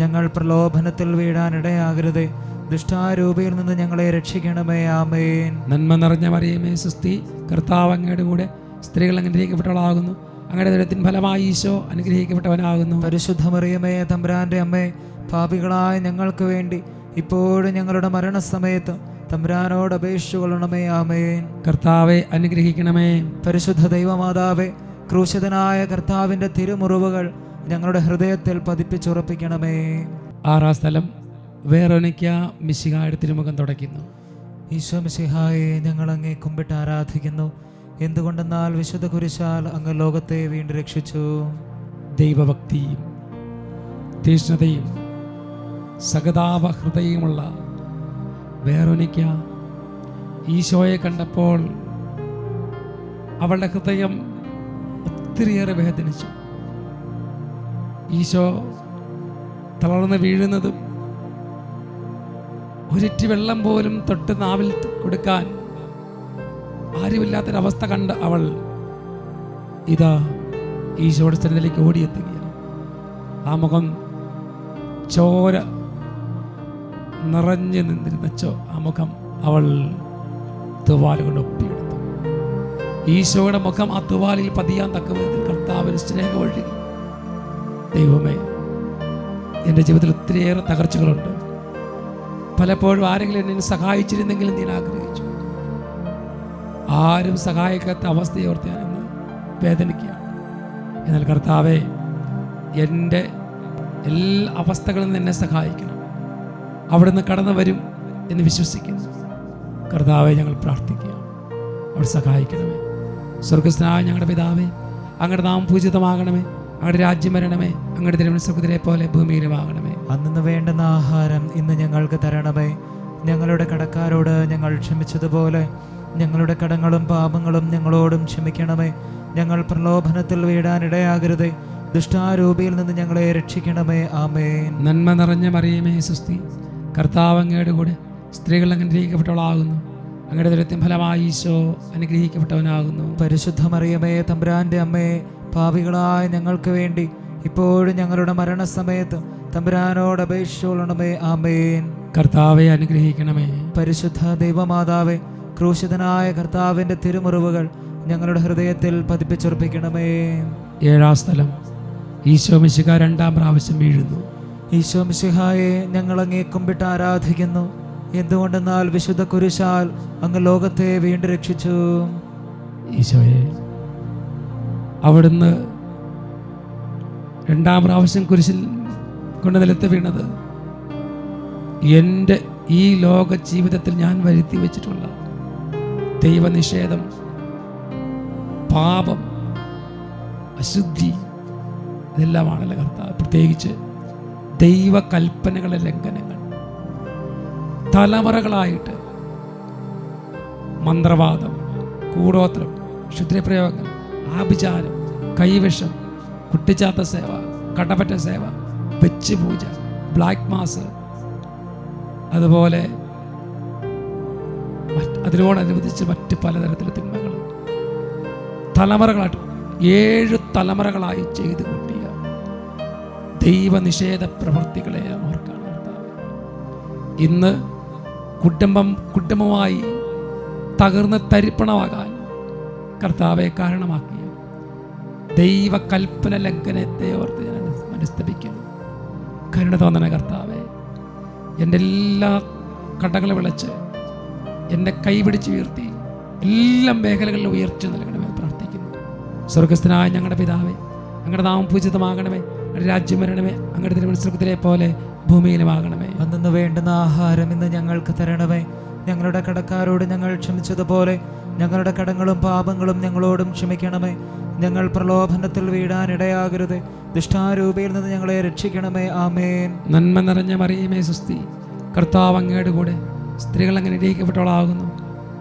ഞങ്ങൾ പ്രലോഭനത്തിൽ വീഴാനിടയാകരുതേ, ദുഷ്ടാരൂപിയിൽ നിന്ന് ഞങ്ങളെ രക്ഷിക്കണമേ. ആമേൻ. നന്മ നിറഞ്ഞ മറിയമേ, സ്വസ്തി, കർത്താവ് അങ്ങയുടെ കൂടെ സ്ത്രീകൾ അനുഗ്രഹിക്കപ്പെട്ടവളാകുന്നു. അങ്ങയുടെ ദൈവത്തിൻ ഫലമായി ഈശോ അനുഗ്രഹിക്കപ്പെട്ടവനാകുന്നു. പരിശുദ്ധ മറിയമേ, തമ്പുരാന്റെ അമ്മേ, പാപികളായ ഞങ്ങൾക്ക് വേണ്ടി ഇപ്പോഴും ഞങ്ങളുടെ മരണസമയത്ത് തമ്പുരാനോട് അപേക്ഷിച്ചുകൊള്ളണമേ. ആമേൻ. കർത്താവെ അനുഗ്രഹിക്കണമേ. പരിശുദ്ധ ദൈവമാതാവേ, ക്രൂശിതനായ കർത്താവിന്റെ തിരുമുറിവുകൾ ഞങ്ങളുടെ ഹൃദയത്തിൽ പതിപ്പിച്ചുറപ്പിക്കണമേ. 6 സ്ഥലം വെറോനിക്ക മിശിഹായുടെ തിരുമുഖം തുടയ്ക്കുന്നു. ഈശോ മിശിഹായെ, ഞങ്ങൾ അങ്ങേ കുമ്പിട്ട് ആരാധിക്കുന്നു. എന്തുകൊണ്ടെന്നാൽ വിശുദ്ധ കുരിശാൽ അങ്ങ് ലോകത്തെ വീണ്ടും രക്ഷിച്ചു. ദൈവഭക്തിയും തീഷ്ണതയും സഹതാപ ഹൃദയമുള്ള വെറോനിക്ക ഈശോയെ കണ്ടപ്പോൾ അവളുടെ ഹൃദയം ഒത്തിരിയേറെ വേദനിച്ചു. ഈശോ തളർന്ന് വീഴുന്നതും ഒരിറ്റ് വെള്ളം പോലും തൊട്ട് നാവിൽ കൊടുക്കാൻ ആരുമില്ലാത്തൊരവസ്ഥ കണ്ട് അവൾ ഇതാ ഈശോയുടെ സ്ഥലത്തിലേക്ക് ഓടിയെത്തുകയാണ്. ആ മുഖം ചോര നിറഞ്ഞു നിന്നിരുന്ന ആ മുഖം അവൾ തുവാല കൊണ്ട് ഒപ്പിയെടുത്തു. ഈശോയുടെ മുഖം ആ തുവാലിൽ പതിയാൻ തക്ക വിധത്തിൽ കർത്താവിന് സ്നേഹം ഒഴുകി. ദൈവമേ, എൻ്റെ ജീവിതത്തിൽ ഒത്തിരിയേറെ തകർച്ചകളുണ്ട്. പലപ്പോഴും ആരെങ്കിലും എന്നെ സഹായിച്ചിരുന്നെങ്കിലും ഞാൻ ആഗ്രഹിച്ചു. ആരും സഹായിക്കാത്ത അവസ്ഥയോർത്ത് ഞാനിന്ന് വേദനിക്കുകയാണ്. എന്നാൽ കർത്താവെ, എൻ്റെ എല്ലാ അവസ്ഥകളിൽ നിന്ന് എന്നെ സഹായിക്കണം. അവിടുന്ന് കടന്നു വരും എന്ന് വിശ്വസിക്കുന്നു. കർത്താവെ, ഞങ്ങൾ പ്രാർത്ഥിക്കുക, അവിടെ സഹായിക്കണമേ. സ്വർഗസ്ഥനായ ഞങ്ങളുടെ പിതാവേ, അങ്ങയുടെ നാമം പൂജിതമാകണമേ, അങ്ങയുടെ രാജ്യം വരണമേ, അങ്ങയുടെ തിരുമനസ് സ്വർഗ്ഗത്തിലെ പോലെ ഭൂമിയിലുമാകണമേ. അന്നു വേണ്ടുന്ന ആഹാരം ഇന്ന് ഞങ്ങൾക്ക് തരണമേ. ഞങ്ങളുടെ കടക്കാരോട് ഞങ്ങൾ ക്ഷമിച്ചതുപോലെ ഞങ്ങളുടെ കടങ്ങളും പാപങ്ങളും ഞങ്ങളോടും ക്ഷമിക്കണമേ. ഞങ്ങൾ പ്രലോഭനത്തിൽ വീഴാനിടയാകരുതേ, ദുഷ്ടാരൂപിയിൽ നിന്ന് ഞങ്ങളെ രക്ഷിക്കണമേ. ആമേൻ. നന്മ നിറഞ്ഞ മറിയമേ, സ്വസ്തി, കർത്താവ് അങ്ങയുടെ കൂടെ സ്ത്രീകൾ അനുഗ്രഹിക്കപ്പെട്ടവളാകുന്നു. അങ്ങയുടെ ദൈവത്തിൻ ഫലമായി ഈശോ അനുഗ്രഹിക്കപ്പെട്ടവനാകുന്നു. പരിശുദ്ധ മറിയമേ, തമ്പുരാന്റെ അമ്മേ, പാപികളായ ഞങ്ങൾക്ക് വേണ്ടി ഇപ്പോഴും ഞങ്ങളുടെ മരണസമയത്ത് തമ്പുരാനോട് അപേക്ഷിച്ചുകൊള്ളണമേ. ആമേൻ. കർത്താവെ അനുഗ്രഹിക്കണമേ. പരിശുദ്ധ ദൈവമാതാവേ, ക്രൂശിതനായ കർത്താവിന്റെ തിരുമുറിവുകൾ ഞങ്ങളുടെ ഹൃദയത്തിൽ പതിപ്പിച്ചുറപ്പിക്കണമേ. 7 സ്ഥലം ഈശോ മിശിഹ 2ാം പ്രാവശ്യം വീഴുന്നു. ഈശോ മിശിഹായെ, ഞങ്ങൾ അങ്ങേ കുമ്പിട്ട് ആരാധിക്കുന്നു. എന്തുകൊണ്ടെന്നാൽ വിശുദ്ധ കുരിശാൽ അങ്ങ് ലോകത്തെ വീണ്ടും രക്ഷിച്ചു. ഈശോയെ, അവിടുന്ന് 2ാം പ്രാവശ്യം കുരിശിൽ കൊണ്ട് നിലത്ത് വീണത് എൻ്റെ ഈ ലോക ജീവിതത്തിൽ ഞാൻ വരുത്തി വെച്ചിട്ടുള്ള ദൈവനിഷേധം, പാപം, അശുദ്ധി, ഇതെല്ലാമാണല്ലോ കർത്താവ്. പ്രത്യേകിച്ച് ദൈവകൽപ്പനകളുടെ ലംഘനങ്ങൾ. തലമുറകളായിട്ട് മന്ത്രവാദം, കൂടോത്രം, ക്ഷുദ്രപ്രയോഗങ്ങൾ, ആഭിചാരം, കൈവിഷം, കുട്ടിച്ചാത്ത സേവ, കടപ്പറ്റ സേവ, വെച്ച് പൂജ, ബ്ലാക്ക് മാസ്, അതുപോലെ അതിനോടനുബന്ധിച്ച് മറ്റ് പലതരത്തിലുള്ള തിന്മകൾ തലമുറകളായിട്ട് 7 തലമുറകളായി ചെയ്തു കൂട്ടിയ ദൈവനിഷേധ പ്രവൃത്തികളെ ഓർക്കാണ് കർത്താവ്. ഇന്ന് കുടുംബമായി തകർന്ന് തരിപ്പണമാകാൻ കർത്താവെ കാരണമാക്കിയ ദൈവ കൽപ്പന ലംഘനത്തെ ഓർത്ത് ഞാൻ മനസ്തപിക്കുന്നു. കരുണ തോന്നണ കർത്താവെ, എൻ്റെ എല്ലാ കടകളും വിളച്ച് എന്നെ കൈപിടിച്ച് ഉയർത്തി എല്ലാ മേഖലകളിലും ഉയർച്ച നൽകണമെന്ന് പ്രാർത്ഥിക്കുന്നു. സ്വർഗസ്ഥനായ ഞങ്ങളുടെ പിതാവേ, അങ്ങയുടെ നാമം പൂജിതമാകണമേ, അങ്ങയുടെ രാജ്യം വരണമേ, അങ്ങയുടെ തിരുമനസ്സുരത്തിലെ പോലെ ഭൂമിയിലുമാകണമേ. അന്നു വേണ്ടുന്ന ആഹാരം ഇന്ന് ഞങ്ങൾക്ക് തരണമേ. ഞങ്ങളുടെ കടക്കാരോട് ഞങ്ങൾ ക്ഷമിച്ചതുപോലെ ഞങ്ങളുടെ കടങ്ങളും പാപങ്ങളും ഞങ്ങളോടും ക്ഷമിക്കണമേ. ഞങ്ങൾ പ്രലോഭനത്തിൽ വീഴാനിടയാകരുത്, ദുഷ്ടാരൂപിയിൽ നിന്ന് ഞങ്ങളെ രക്ഷിക്കണമേ. ആമേൻ. നന്മ നിറഞ്ഞ മറിയമേ സുസ്തി, കർത്താവ് അങ്ങയുടെ കൂടെ സ്ത്രീകൾ അങ്ങനെ അനുഗ്രഹിക്കപ്പെട്ടവളാകുന്നു.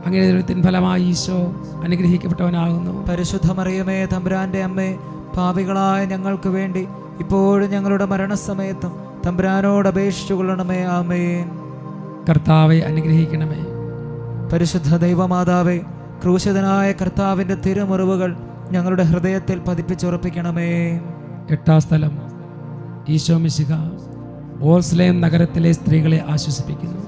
അങ്ങയുടെ ദൈവത്തിൻ ഫലമായി ഈശോ അനുഗ്രഹിക്കപ്പെട്ടവനാകുന്നു. പരിശുദ്ധ മറിയമേ, തമ്പുരാന്റെ അമ്മേ, പാപികളായ ഞങ്ങൾക്ക് വേണ്ടി ഇപ്പോഴും ഞങ്ങളുടെ മരണസമയത്തും തമ്പുരാനോട് അപേക്ഷിച്ചു കൊള്ളണമേ. ആമേൻ. കർത്താവെ അനുഗ്രഹിക്കണമേ. പരിശുദ്ധ ദൈവമാതാവേ, ക്രൂശിതനായ കർത്താവിൻ്റെ തിരുമുറിവുകൾ ഞങ്ങളുടെ ഹൃദയത്തിൽ പതിപ്പിച്ചുറപ്പിക്കണമേ. 8ാം സ്ഥലം, ഈശോ മിശിഹ ഓർസ്ലേം നഗരത്തിലെ സ്ത്രീകളെ ആശ്വസിപ്പിക്കുന്നു.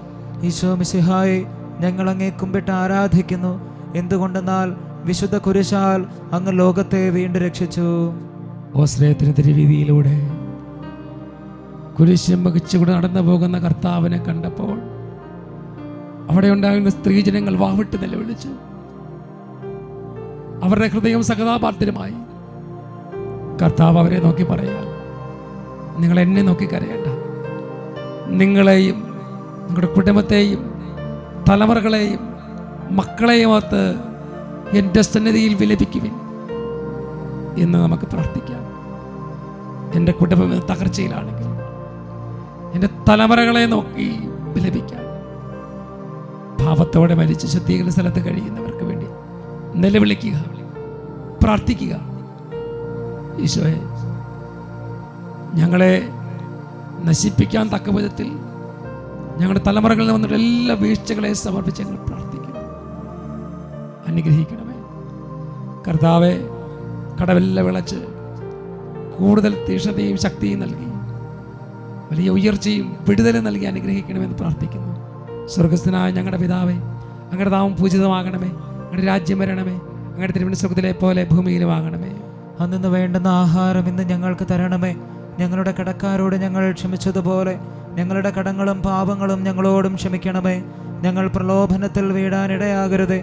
ഈശോ മിശിഹായെ, ഞങ്ങൾ അങ്ങേ കുമ്പിട്ട് ആരാധിക്കുന്നു. എന്തുകൊണ്ടെന്നാൽ വിശുദ്ധ കുരിശാൽ അങ്ങ് ലോകത്തെ വീണ്ടും രക്ഷിച്ചു. ഓർസ്ലേത്തിന് തിരുവീതിയിലൂടെ കുരിശും വഹിച്ചുകൂടെ നടന്നു പോകുന്ന കർത്താവിനെ കണ്ടപ്പോൾ അവിടെ ഉണ്ടാകുന്ന സ്ത്രീജനങ്ങൾ വാവിട്ട് നിലവിളിച്ചു. അവരുടെ ഹൃദയം സഹതാപാർത്തിരമായി. കർത്താവ് അവരെ നോക്കി പറയാം, നിങ്ങൾ എന്നെ നോക്കി കരയണ്ട, നിങ്ങളെയും നിങ്ങളുടെ കുടുംബത്തെയും തലമുറകളെയും മക്കളെയും ഓർത്ത് എൻ്റെ സന്നിധിയിൽ വിലപിക്കുവിൻ എന്ന് നമുക്ക് പ്രാർത്ഥിക്കാം. എൻ്റെ കുടുംബം തകർച്ചയിലാണെങ്കിൽ എൻ്റെ തലമുറകളെ നോക്കി വിലപിക്കാം. പാപത്തോടെ മരിച്ച് ശുദ്ധീകരണ സ്ഥലത്ത് കഴിയുന്നവർക്ക് വേണ്ടി നിലവിളിക്കുക, പ്രാർത്ഥിക്കുക. ഈശോയെ, ഞങ്ങളെ നശിപ്പിക്കാൻ തക്ക വിധത്തിൽ ഞങ്ങളുടെ തലമുറകളിൽ വന്നിട്ട് എല്ലാ വീഴ്ചകളെയും സമർപ്പിച്ച് ഞങ്ങൾ പ്രാർത്ഥിക്കുന്നു. അനുഗ്രഹിക്കണമേ കർത്താവെ. കടവെല്ലാം വിളച്ച് കൂടുതൽ തീക്ഷ്ണതയും ശക്തിയും നൽകി വലിയ ഉയർച്ചയും വിടുതലും നൽകി അനുഗ്രഹിക്കണമെന്ന് പ്രാർത്ഥിക്കുന്നു. സ്വർഗസ്ഥനായ ഞങ്ങളുടെ പിതാവേ, അങ്ങയുടെ നാമം പൂജിതമാകണമേ, അങ്ങയുടെ രാജ്യം വരണമേ, അങ്ങയുടെ തിരുമനസ്സുരത്തിലെ പോലെ ഭൂമിയിലുമാകണമേ. അന്നു വേണ്ടുന്ന ആഹാരം ഇന്ന് ഞങ്ങൾക്ക് തരണമേ. ഞങ്ങളുടെ കടക്കാരോട് ഞങ്ങൾ ക്ഷമിച്ചതുപോലെ ഞങ്ങളുടെ കടങ്ങളും പാപങ്ങളും ഞങ്ങളോടും ക്ഷമിക്കണമേ. ഞങ്ങൾ പ്രലോഭനത്തിൽ വീഴാനിടയാകരുത്,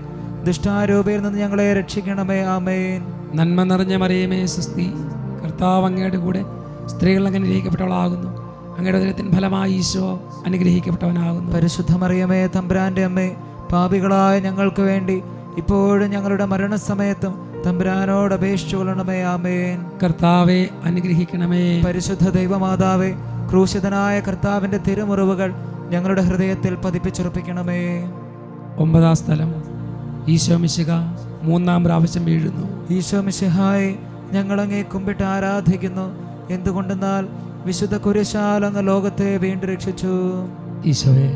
ദുഷ്ടാരൂപിയിൽ നിന്ന് ഞങ്ങളെ രക്ഷിക്കണമേ. ആമേൻ. നന്മ നിറഞ്ഞ മറിയമേ സുസ്തി, കർത്താവ് അങ്ങയുടെ കൂടെ സ്ത്രീകൾ അങ്ങനെ അനുഗ്രഹിക്കപ്പെട്ടവളാകുന്നു. അങ്ങയുടെ ഉദരത്തിൻ ഫലമായി ഈശോ അനുഗ്രഹിക്കപ്പെട്ടവനാകുന്നു. പരിശുദ്ധ മറിയമേ, തമ്പുരാന്റെ അമ്മേ, പാപികളായ ഞങ്ങൾക്ക് വേണ്ടി ഇപ്പോഴും ഞങ്ങളുടെ മരണസമയത്തും തമ്പുരാനോട് അപേക്ഷിച്ചു കൊള്ളണമേ. ആമേൻ. കർത്താവെ അനുഗ്രഹിക്കണമേ. പരിശുദ്ധ ദൈവമാതാവേ, ക്രൂശിതനായ കർത്താവിന്റെ തിരുമുറിവുകൾ ഞങ്ങളുടെ ഹൃദയത്തിൽ പതിപ്പിച്ചുറപ്പിക്കണമേ. 9ാം സ്ഥലം, ഈശോ മിശിഹ 3ാം പ്രാവശ്യം വീഴുന്നു. ഈശോ മിശിഹായെ, ഞങ്ങൾ അങ്ങേ കുമ്പിട്ട് ആരാധിക്കുന്നു. എന്തുകൊണ്ടെന്നാൽ വിശുദ്ധ കുരിശാൽ അങ്ങ് ലോകത്തെ വീണ്ടും രക്ഷിച്ചു. ഈശോയെ,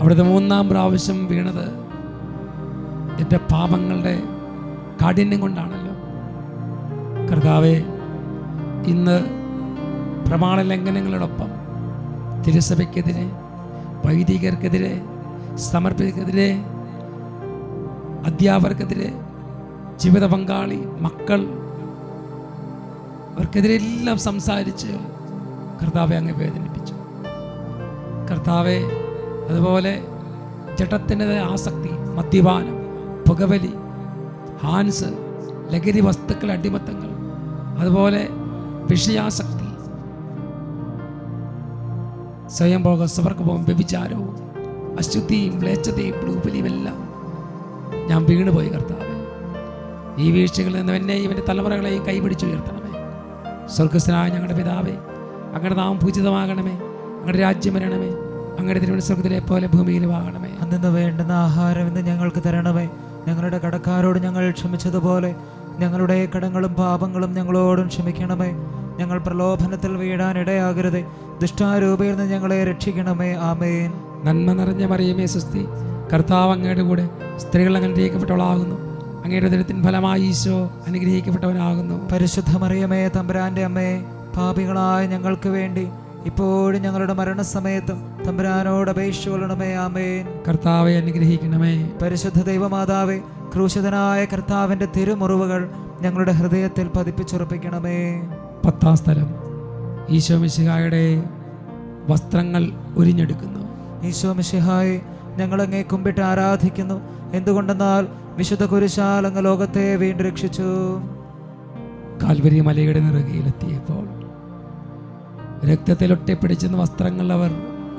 അവിടുത്തെ 3ാം പ്രാവശ്യം വീണത് എൻ്റെ പാപങ്ങളുടെ കാഠിന്യം കൊണ്ടാണല്ലോ. കർത്താവെ, ഇന്ന് പ്രമാണ ലംഘനങ്ങളോടൊപ്പം തിരുസഭയ്ക്കെതിരെ, വൈദികർക്കെതിരെ, സമർപ്പിതർക്കെതിരെ, അധ്യാപകർക്കെതിരെ, ജീവിത പങ്കാളി, മക്കൾ, അവർക്കെതിരെ എല്ലാം സംസാരിച്ച് കർത്താവെ അങ്ങ് വേദനിപ്പിച്ചു. കർത്താവെ, അതുപോലെ ജഡത്തിൻ്റെ ആസക്തി, മദ്യപാനം, പുകവലി, ഹാൻസ്, ലഹരി വസ്തുക്കൾ, അടിമത്തങ്ങൾ, അതുപോലെ വിഷയാസക്തി, സ്വയംഭോഗം, സ്വർഗഭോഗം, വ്യഭിചാരവും, അശുദ്ധിയും, മ്ലേച്ഛതയും, ബ്ലൂബലിയും എല്ലാം ഞാൻ വീണുപോയി. കർത്താവെ, ഈ വീഴ്ചകളിൽ നിന്ന് എന്നെയും എൻ്റെ തലമുറകളെയും കൈപിടിച്ച് ഉയർത്തണമേ. സ്വർഗസ്ഥനായ ഞങ്ങളുടെ പിതാവേ, അങ്ങയുടെ നാമം പൂജിതമാകണമേ, അങ്ങയുടെ രാജ്യം വരണമേ, അങ്ങയുടെ തിരുവനന്തപുരത്തിലെ പോലെ ഭൂമിയിലും ആകണമേ. അന്നു വേണ്ടുന്ന ആഹാരം ഇന്ന് ഞങ്ങൾക്ക് തരണമേ. ഞങ്ങളുടെ കടക്കാരോട് ഞങ്ങൾ ക്ഷമിച്ചതുപോലെ ഞങ്ങളുടെ കടങ്ങളും പാപങ്ങളും ഞങ്ങളോടും ക്ഷമിക്കണമേ. ഞങ്ങൾ പ്രലോഭനത്തിൽ വീഴാൻ ഇടയാകരുതേ. ദുഷ്ടാരൂപയിൽ നിന്ന് ഞങ്ങളെ രക്ഷിക്കണമേ. ആമേൻ. നന്മ നിറഞ്ഞ മറിയമേ സുസ്തി, കർത്താവ് അങ്ങയുടെ കൂടെ സ്ത്രീകൾ അനുഗ്രഹിക്കപ്പെട്ടവളാകുന്നു. അങ്ങയുടെ ഉദരത്തിൻ ഫലമായി ഈശോ അനുഗ്രഹിക്കപ്പെട്ടവനാകുന്നു. പരിശുദ്ധ മറിയമേ തമ്പുരാന്റെ അമ്മേ, പാപികളായ ഞങ്ങൾക്ക് വേണ്ടി ഇപ്പോഴും ഞങ്ങളുടെ മരണസമയത്തും തമ്പുരാനോട് അപേക്ഷിച്ചുകൊള്ളണമേ. ആമേൻ. കർത്താവെ അനുഗ്രഹിക്കണമേ. പരിശുദ്ധ ദൈവമാതാവേ, ക്രൂശിതനായ കർത്താവിന്റെ തിരുമുറിവുകൾ ഞങ്ങളുടെ ഹൃദയത്തിൽ പതിപ്പിച്ചുറപ്പിക്കണമേ. 10-ാം സ്ഥലം, ഈശോ മിശിഹായുടെ വസ്ത്രങ്ങൾ ഉരിഞ്ഞെടുക്കുന്നു. ഈശോ മിശിഹായെ, ഞങ്ങൾ അങ്ങേ കുമ്പിട്ട് ആരാധിക്കുന്നു. എന്തുകൊണ്ടെന്നാൽ വിശുദ്ധ കുരിശാൽ അങ്ങ് ലോകത്തെ വീണ്ടും രക്ഷിച്ചു. കാൽവരി മലയുടെ നെറുകയിലെത്തിയപ്പോൾ രക്തത്തിൽ ഒട്ടിപ്പിടിച്ചിരുന്ന വസ്ത്രങ്ങൾ അവർ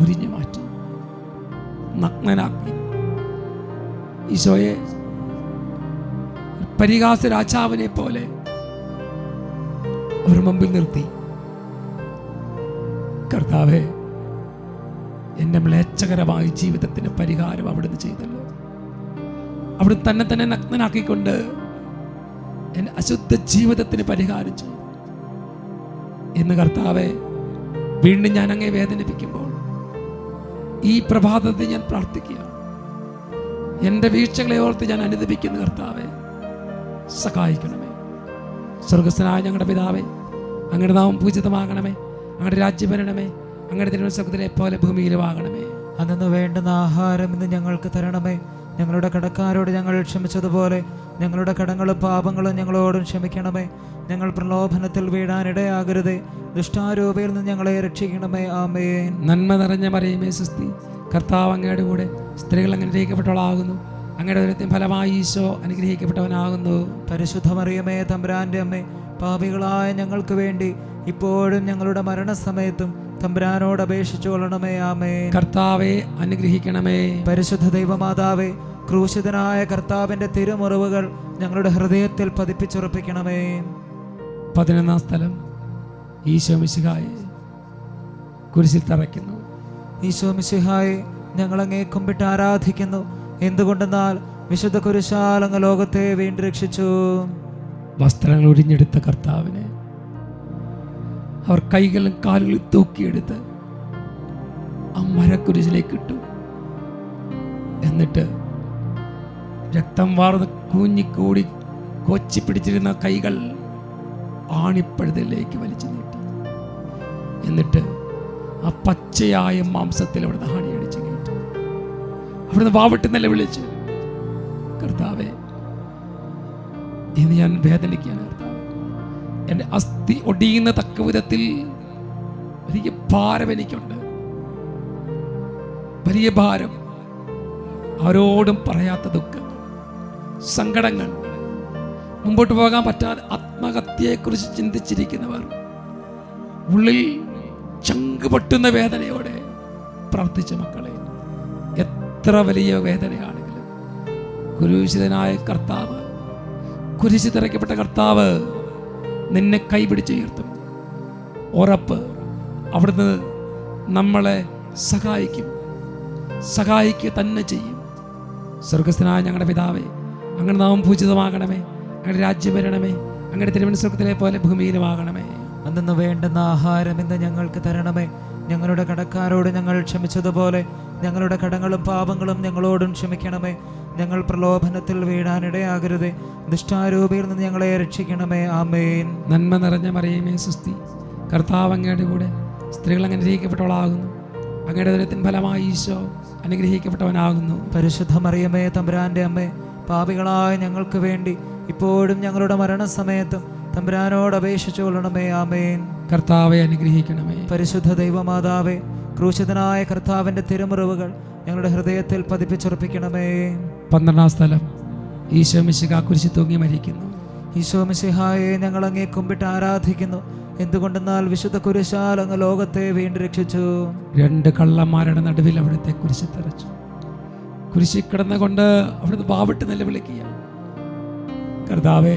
ഉരിഞ്ഞു മാറ്റി, നഗ്നനാക്കി. ഈശോയെ പരിഹാസ രാജാവിനെ പോലെ അവർ മുമ്പിൽ നിർത്തി. കർത്താവേ, എൻ്റെ മ്ലേച്ഛകരമായ ജീവിതത്തിന് പരിഹാരം അവിടുന്ന് ചെയ്തല്ലോ. അവിടുന്ന് തന്നെ നഗ്നനാക്കിക്കൊണ്ട് എൻ്റെ അശുദ്ധ ജീവിതത്തിന് പരിഹാരം ചെയ്തു. എന്ന് കർത്താവെ, വീണ്ടും ഞാൻ അങ്ങേ വേദനിപ്പിക്കുമ്പോൾ ഈ പ്രഭാതത്തിൽ ഞാൻ പ്രാർത്ഥിക്കുക, എൻ്റെ വീഴ്ചകളെ ഓർത്ത് ഞാൻ അനുദപിക്കുന്ന കർത്താവെ, സഹായിക്കണമേ. സ്വർഗസ്ഥനായ ഞങ്ങളുടെ പിതാവേ, അങ്ങയുടെ നാമം പൂജിതമാകണമേ. അങ്ങയുടെ രാജ്യം വരണമേ. അങ്ങയുടെ തിരുവനന്തപുരത്തിലെ പോലെ ഭൂമിയിലും ആകണമേ. അന്നു വേണ്ടുന്ന ആഹാരം ഇന്ന് ഞങ്ങൾക്ക് തരണമേ. ഞങ്ങളുടെ കടക്കാരോട് ഞങ്ങൾ ക്ഷമിച്ചതുപോലെ ഞങ്ങളുടെ കടങ്ങളും പാപങ്ങളും ഞങ്ങളോടും ക്ഷമിക്കണമേ. ഞങ്ങൾ പ്രലോഭനത്തിൽ വീഴാനിടയാകരുതേ. ദുഷ്ടാരൂപയിൽ നിന്ന് ഞങ്ങളെ രക്ഷിക്കണമേ. ആമേൻ. നന്മ നിറഞ്ഞ മറിയമേ സുസ്തി, കർത്താവ് അങ്ങയുടെ കൂടെ സ്ത്രീകൾ അനുഗ്രഹിക്കപ്പെട്ടവളാകുന്നു. അങ്ങയുടെ ഉദരത്തിൻ ഫലമായി ഈശോ അനുഗ്രഹിക്കപ്പെട്ടവനാകുന്നു. പരിശുദ്ധ മറിയമേ തമ്പുരാന്റെ അമ്മേ, പാപികളായ ഞങ്ങൾക്ക് വേണ്ടി ഇപ്പോഴും ഞങ്ങളുടെ മരണസമയത്തും തമ്പുരാനോട് അപേക്ഷിച്ചു കൊള്ളണമേ. ആമേൻ. കർത്താവെ അനുഗ്രഹിക്കണമേ. പരിശുദ്ധ ദൈവമാതാവേ, ക്രൂശിതനായ കർത്താവിന്റെ തിരുമുറിവുകൾ ഞങ്ങളുടെ ഹൃദയത്തിൽ പതിപ്പിച്ചുറപ്പിക്കണമേ. 11-ാം സ്ഥലം, ഈശോ മിശിഹായെ കുരിശിൽ തറയ്ക്കുന്നു. ഈശോ മിശിഹായെ, ഞങ്ങൾ അങ്ങേ കുമ്പിട്ട് ആരാധിക്കുന്നു. എന്തുകൊണ്ടെന്നാൽ വിശുദ്ധ കുരിശാൽ അങ്ങ് ലോകത്തെ വീണ്ടും രക്ഷിച്ചു. വസ്ത്രങ്ങൾ ഒരിഞ്ഞെടുത്ത കർത്താവിനെ അവർ കൈകളും കാലുകളും തൂക്കിയെടുത്ത് ആ മരക്കുരിശിലേക്ക് ഇട്ടു. എന്നിട്ട് രക്തം വാർന്ന് കൂഞ്ഞിക്കൂടി കൊച്ചി പിടിച്ചിരുന്ന കൈകൾ ആണിപ്പഴുതിലേക്ക് വലിച്ചു നീട്ടി. എന്നിട്ട് ആ പച്ചയായ മാംസത്തിൽ അവിടുന്ന് ആണിയടിച്ച് കയറ്റി. അവിടുന്ന് വാവിട്ട് നിലവിളിച്ച്, കർത്താവേ, ഇന്ന് ഞാൻ വേദനിക്കുകയാണ്. കർത്താവ്, എൻ്റെ അസ്ഥി ഒടിയുന്ന തക്ക വിധത്തിൽ വലിയ ഭാരം എനിക്കുണ്ട്. വലിയ ഭാരം, ആരോടും പറയാത്ത ദുഃഖങ്ങൾ, സങ്കടങ്ങൾ, മുമ്പോട്ട് പോകാൻ പറ്റാതെ ആത്മഹത്യയെക്കുറിച്ച് ചിന്തിച്ചിരിക്കുന്നവർ, ഉള്ളിൽ ചങ്ക് പൊട്ടുന്ന വേദനയോടെ പ്രാർത്ഥിച്ച മക്കളെ, എത്ര വലിയ വേദനയാണെങ്കിലും കുരിശിതനായ കർത്താവ്, കുരിശിതറയ്ക്കപ്പെട്ട കർത്താവ് നിന്നെ കൈപിടിച്ചുയർത്തും. ഉറപ്പ്, അവിടുന്ന് നമ്മളെ സഹായിക്കുക തന്നെ ചെയ്യും. സ്വർഗസ്ഥനായ ഞങ്ങളുടെ പിതാവേ, അങ്ങയുടെ നാമം പൂജിതമാകണമേ. അങ്ങയുടെ രാജ്യം വരണമേ. അങ്ങയുടെ തിരുവനന്തപുരത്തിലെ പോലെ ഭൂമിയിലും ആകണമേ. അന്നു വേണ്ടുന്ന ആഹാരം ഇന്ന് ഞങ്ങൾക്ക് തരണമേ. ഞങ്ങളുടെ കടക്കാരോട് ഞങ്ങൾ ക്ഷമിച്ചതുപോലെ ഞങ്ങളുടെ കടങ്ങളും പാപങ്ങളും ഞങ്ങളോടും ക്ഷമിക്കണമേ. ഞങ്ങൾ പ്രലോഭനത്തിൽ വീഴാനിടയാകരുതേ. ദുഷ്ടാരൂപയിൽ നിന്ന് ഞങ്ങളെ രക്ഷിക്കണമേ. ആമേൻ. നന്മ നിറഞ്ഞ മറിയമേ സുസ്തി, കർത്താവ് അങ്ങയുടെ കൂടെ സ്ത്രീകൾ അനുഗ്രഹിക്കപ്പെട്ടവളാകുന്നു. അങ്ങയുടെ ഉദരത്തിൻ ഫലമായി ഈശോ അനുഗ്രഹിക്കപ്പെട്ടവനാകുന്നു. പരിശുദ്ധ മറിയമേ തമ്പുരാന്റെ അമ്മേ, പാപികളായ ഞങ്ങൾക്ക് വേണ്ടി ഇപ്പോഴും ഞങ്ങളുടെ മരണസമയത്തും തമ്പുരാനോട് അപേക്ഷിച്ചു കൊള്ളണമേ. ആമേൻ. കർത്താവെ അനുഗ്രഹിക്കണമേ. പരിശുദ്ധ ദൈവമാതാവേ, ക്രൂശിതനായ കർത്താവിന്റെ തിരുമുറിവുകൾ ഞങ്ങളുടെ ഹൃദയത്തിൽ പതിപ്പിച്ചുറപ്പിക്കണമേ. 12-ാം സ്ഥലം, ഈശോ മിശിഹാ കുരിശിൽ തൂങ്ങി മരിക്കുന്നു. ഈശോ മിശിഹായെ, ഞങ്ങൾ അങ്ങേ കുമ്പിട്ട് ആരാധിക്കുന്നു. എന്തുകൊണ്ടെന്നാൽ വിശുദ്ധ കുരിശാൽ അങ്ങ് ലോകത്തെ വീണ്ടും രക്ഷിച്ചു. 2 കള്ളന്മാരുടെ നടുവിൽ അവിടുത്തെ കുരിശിൽ തറച്ചു. കുരിശിൽ കിടന്നുകൊണ്ട് അവിടുന്ന് വാവിട്ട് നിലവിളിക്കുക, കർത്താവേ,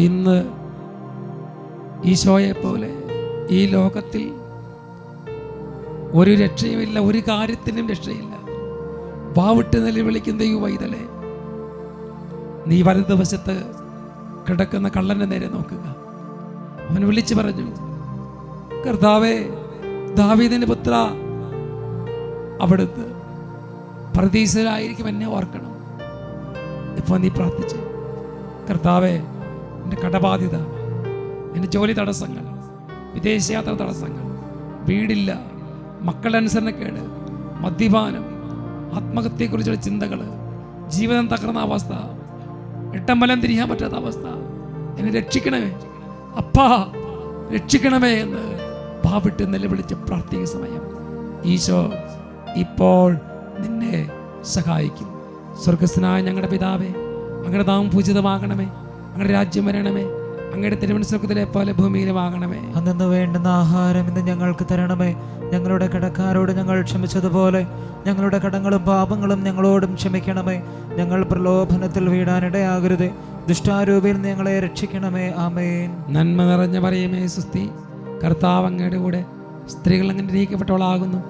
ഇന്ന് ഈശോയെ പോലെ ഈ ലോകത്തിൽ ഒരു രക്ഷയുമില്ല, ഒരു കാര്യത്തിനും രക്ഷയില്ല. വാവിട്ട് നിലവിളിക്കുന്ന ദൈവ പൈതലേ, നീ വലതുവശത്ത് കിടക്കുന്ന കള്ളന്റെ നേരെ നോക്കുക. അവൻ വിളിച്ചു പറഞ്ഞു, കർത്താവേ, ദാവീദിന്റെ പുത്ര, അവിടുന്ന് പരദീസരായിരിക്കും, എന്നെ ഓർക്കണം. ഇപ്പോൾ നീ പ്രാർത്ഥിച്ച്, കർത്താവേ, എൻ്റെ കടബാധ്യത, എൻ്റെ ജോലി തടസ്സങ്ങൾ, വിദേശയാത്ര തടസ്സങ്ങൾ, വീടില്ല, മക്കളനുസരണക്കേട്, മദ്യപാനം, ആത്മഹത്യയെക്കുറിച്ചുള്ള ചിന്തകൾ, ജീവിതം തകർന്ന അവസ്ഥ, എട്ടമ്പലം തിരിയാൻ പറ്റാത്ത അവസ്ഥ, എന്നെ രക്ഷിക്കണമേ അപ്പാ, രക്ഷിക്കണമേ എന്ന് പാവിട്ട് നിലവിളിച്ച് പ്രാർത്ഥിക്കുന്ന സമയം ഈശോ ഇപ്പോൾ നിന്നെ സഹായിക്കും. സ്വർഗസ്ഥനായ ഞങ്ങളുടെ പിതാവേ, അങ്ങയുടെ നാമം പൂജിതമാകണമേ, അങ്ങയുടെ രാജ്യം വരണമേ, അങ്ങയുടെ തിരുമനസ്സുലെ പോലെ ഭൂമിയിലുമാകണമേ. അന്നു വേണ്ടുന്ന ആഹാരം ഇന്ന് ഞങ്ങൾക്ക് തരണമേ. ഞങ്ങളുടെ കടക്കാരോട് ഞങ്ങൾ ക്ഷമിച്ചതുപോലെ ഞങ്ങളുടെ കടങ്ങളും പാപങ്ങളും ഞങ്ങളോടും ക്ഷമിക്കണമേ. ഞങ്ങൾ പ്രലോഭനത്തിൽ വീഴാനിടയാകരുതേ, ദുഷ്ടാരൂപിയിൽ ഞങ്ങളെ രക്ഷിക്കണമേ. ആമേൻ. നന്മ നിറഞ്ഞ മറിയമേ സുസ്തി, കർത്താവ് അങ്ങയുടെ കൂടെ, സ്ത്രീകൾ അനുഗ്രഹിക്കപ്പെട്ടവളാകുന്നു,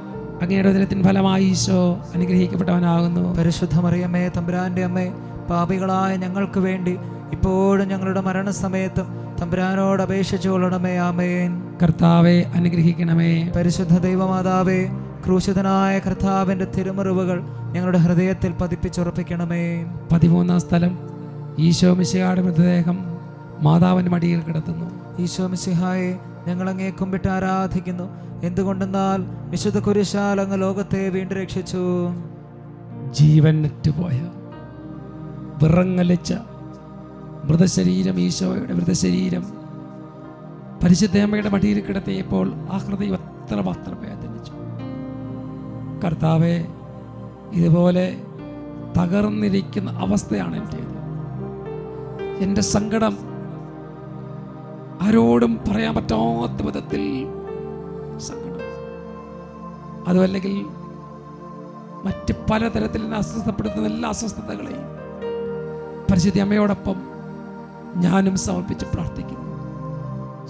അങ്ങയുടെ ഉദരത്തിൻ ഫലമായി ഈശോ അനുഗ്രഹിക്കപ്പെട്ടവനാകുന്നു. പരിശുദ്ധ മറിയമേ, തമ്പുരാന്റെ അമ്മേ, പാപികളായ ഞങ്ങൾക്ക് വേണ്ടി ഇപ്പോഴും ഞങ്ങളുടെ മരണസമയത്തും തമ്പുരാനോട് അപേക്ഷിച്ചു കൊള്ളണമേ. ആമേൻ. കർത്താവെ അനുഗ്രഹിക്കണമേ. പരിശുദ്ധ ദൈവമാതാവേ, ക്രൂശിതനായ കർത്താവിന്റെ തിരുമുറിവുകൾ ഞങ്ങളുടെ ഹൃദയത്തിൽ പതിപ്പിച്ചുറപ്പിക്കണമേ. 13-ാം സ്ഥലം, ഈശോ മിശിഹായുടെ മൃതദേഹം മാതാവിന്റെ മടിയിൽ കിടത്തുന്നു. ഈശോ മിശിഹായെ, ഞങ്ങൾ അങ്ങേ കുമ്പിട്ട് ആരാധിക്കുന്നു. എന്തുകൊണ്ടെന്നാൽ വിശുദ്ധ കുരിശാൽ അങ്ങ് ലോകത്തെ വീണ്ടും രക്ഷിച്ചു. ജീവൻ നെറ്റുപോയ വിറങ്ങലിച്ച മൃതശരീരം, ഈശോയുടെ മൃതശരീരം പരിശുദ്ധമ്മയുടെ മടിയിൽ കിടത്തിയപ്പോൾ ആ ഹൃദയം എത്രമാത്രം വേദനിച്ചു. കർത്താവെ, ഇതുപോലെ തകർന്നിരിക്കുന്ന അവസ്ഥയാണ് എൻ്റേത്. എൻ്റെ സങ്കടം ആരോടും പറയാൻ പറ്റാത്ത വിധത്തിൽ സങ്കടം, അതുമല്ലെങ്കിൽ മറ്റ് പലതരത്തിൽ എന്നെ അസ്വസ്ഥപ്പെടുത്തുന്ന എല്ലാ അസ്വസ്ഥതകളെയും പരിശുദ്ധ അമ്മയോടൊപ്പം ഞാനും സമർപ്പിച്ച് പ്രാർത്ഥിക്കുന്നു.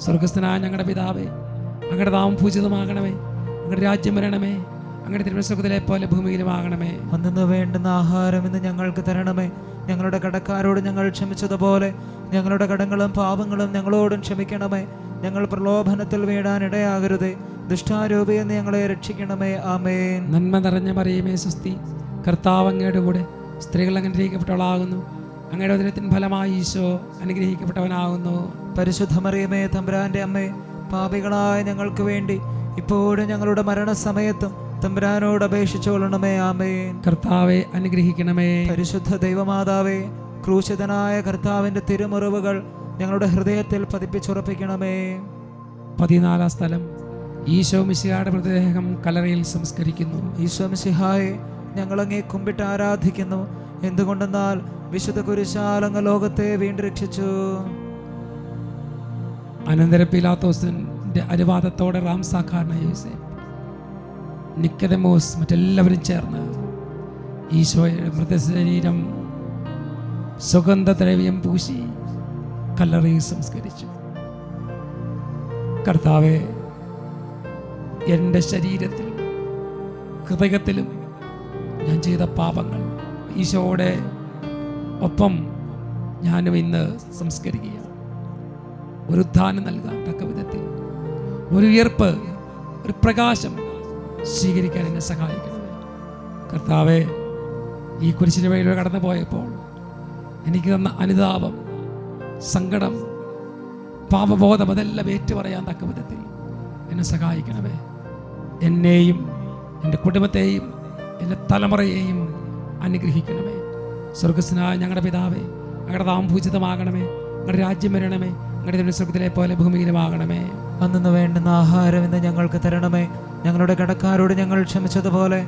സ്വർഗസ്ഥനായ ഞങ്ങളുടെ പിതാവേ, അങ്ങയുടെ നാമം പൂജിതമാകണമേ, അങ്ങയുടെ രാജ്യം വരണമേ, അങ്ങയുടെ തിരുമനസ്സുലെ പോലെ ഭൂമിയിലുമാകണമേ. അന്നു വേണ്ടുന്ന ആഹാരം ഇന്ന് ഞങ്ങൾക്ക് തരണമേ. ഞങ്ങളുടെ കടക്കാരോട് ഞങ്ങൾ ക്ഷമിച്ചതുപോലെ ഞങ്ങളുടെ കടങ്ങളും പാപങ്ങളും ഞങ്ങളോടും ക്ഷമിക്കണമേ. ഞങ്ങൾ പ്രലോഭനത്തിൽ വീഴാനിടയാകരുതേ, ദുഷ്ടാരൂപിയിൽ നിന്ന് ഞങ്ങളെ രക്ഷിക്കണമേ. ആമേൻ. നന്മ നിറഞ്ഞ മറിയമേ സുസ്തി, കർത്താവ് അങ്ങയുടെ കൂടെ, സ്ത്രീകൾ അനുഗ്രഹിക്കപ്പെട്ടവളാകുന്നു, അങ്ങയുടെ ഉദരത്തിൻ ഫലമായി ഈശോ അനുഗ്രഹിക്കപ്പെട്ടവനാകുന്നു. പരിശുദ്ധ മറിയമേ, തമ്പുരാന്റെ അമ്മേ, പാപികളായ ഞങ്ങൾക്ക് വേണ്ടി ഇപ്പോഴും ഞങ്ങളുടെ മരണസമയത്തും തമ്പുരാനോട് അപേക്ഷിച്ചു കൊള്ളണമേ. ആമേൻ. കർത്താവെ അനുഗ്രഹിക്കണമേ. പരിശുദ്ധ ദൈവമാതാവേ, ക്രൂശിതനായ കർത്താവിന്റെ തിരുമുറിവുകൾ ഞങ്ങളുടെ ഹൃദയത്തിൽ പതിപ്പിച്ചുറപ്പിക്കണമേ. 14-ാം സ്ഥലം, ഈശോ മിശിഹായുടെ മൃതദേഹം കല്ലറയിൽ സംസ്കരിക്കുന്നു. ഈശോ മിശിഹായെ, ഞങ്ങൾ അങ്ങേ കുമ്പിട്ട് ആരാധിക്കുന്നു. എന്തുകൊണ്ടെന്നാൽ വിശുദ്ധ കുരിശാൽ അങ്ങ് ലോകത്തെ വീണ്ടും രക്ഷിച്ചു. അനന്തര പീലാത്തോസിന്റെ അനുവാദത്തോടെ റാംസാഖാരനായ യോസേഫ്, നിക്കോദെമോസ്, മറ്റെല്ലാവരും ചേർന്ന് ഈശോയുടെ മൃതശരീരം സുഗന്ധദ്രവ്യം പൂശി കല്ലറയിൽ സംസ്കരിച്ചു. കർത്താവെ, എൻ്റെ ശരീരത്തിലും ഹൃദയത്തിലും ഞാൻ ചെയ്ത പാപങ്ങൾ ഈശോയുടെ ഒപ്പം ഞാനും ഇന്ന് സംസ്കരിക്കുകയാണ്. ഒരു ഉദ്ധാനം നൽകാൻ തക്ക വിധത്തിൽ ഒരു ഉയർപ്പ്, ഒരു പ്രകാശം സ്വീകരിക്കാൻ എന്നെ സഹായിക്കണമേ. കർത്താവെ, ഈ കുരിശിന് വഴിയിലൂടെ കടന്നു പോയപ്പോൾ എനിക്ക് തന്ന അനുതാപം, സങ്കടം, പാപബോധം അതെല്ലാം ഏറ്റുപറയാൻ തക്ക വിധത്തിൽ എന്നെ സഹായിക്കണമേ. എന്നെയും എൻ്റെ കുടുംബത്തെയും എൻ്റെ തലമുറയെയും അനുഗ്രഹിക്കണമേ. സ്വർഗസ്നായ ഞങ്ങളുടെ പിതാവേ, അങ്ങയുടെ നാമം പൂജിതമാകണമേ, അങ്ങയുടെ രാജ്യം വരണമേ, അങ്ങയുടെ സ്വർഗത്തിലെ പോലെ ഭൂമിയിലുമാകണമേ. അന്നു വേണ്ടുന്ന ആഹാരം ഇന്ന് ഞങ്ങൾക്ക് തരണമേ. ഞങ്ങളുടെ കടക്കാരോട് ഞങ്ങൾ ക്ഷമിച്ചതുപോലെ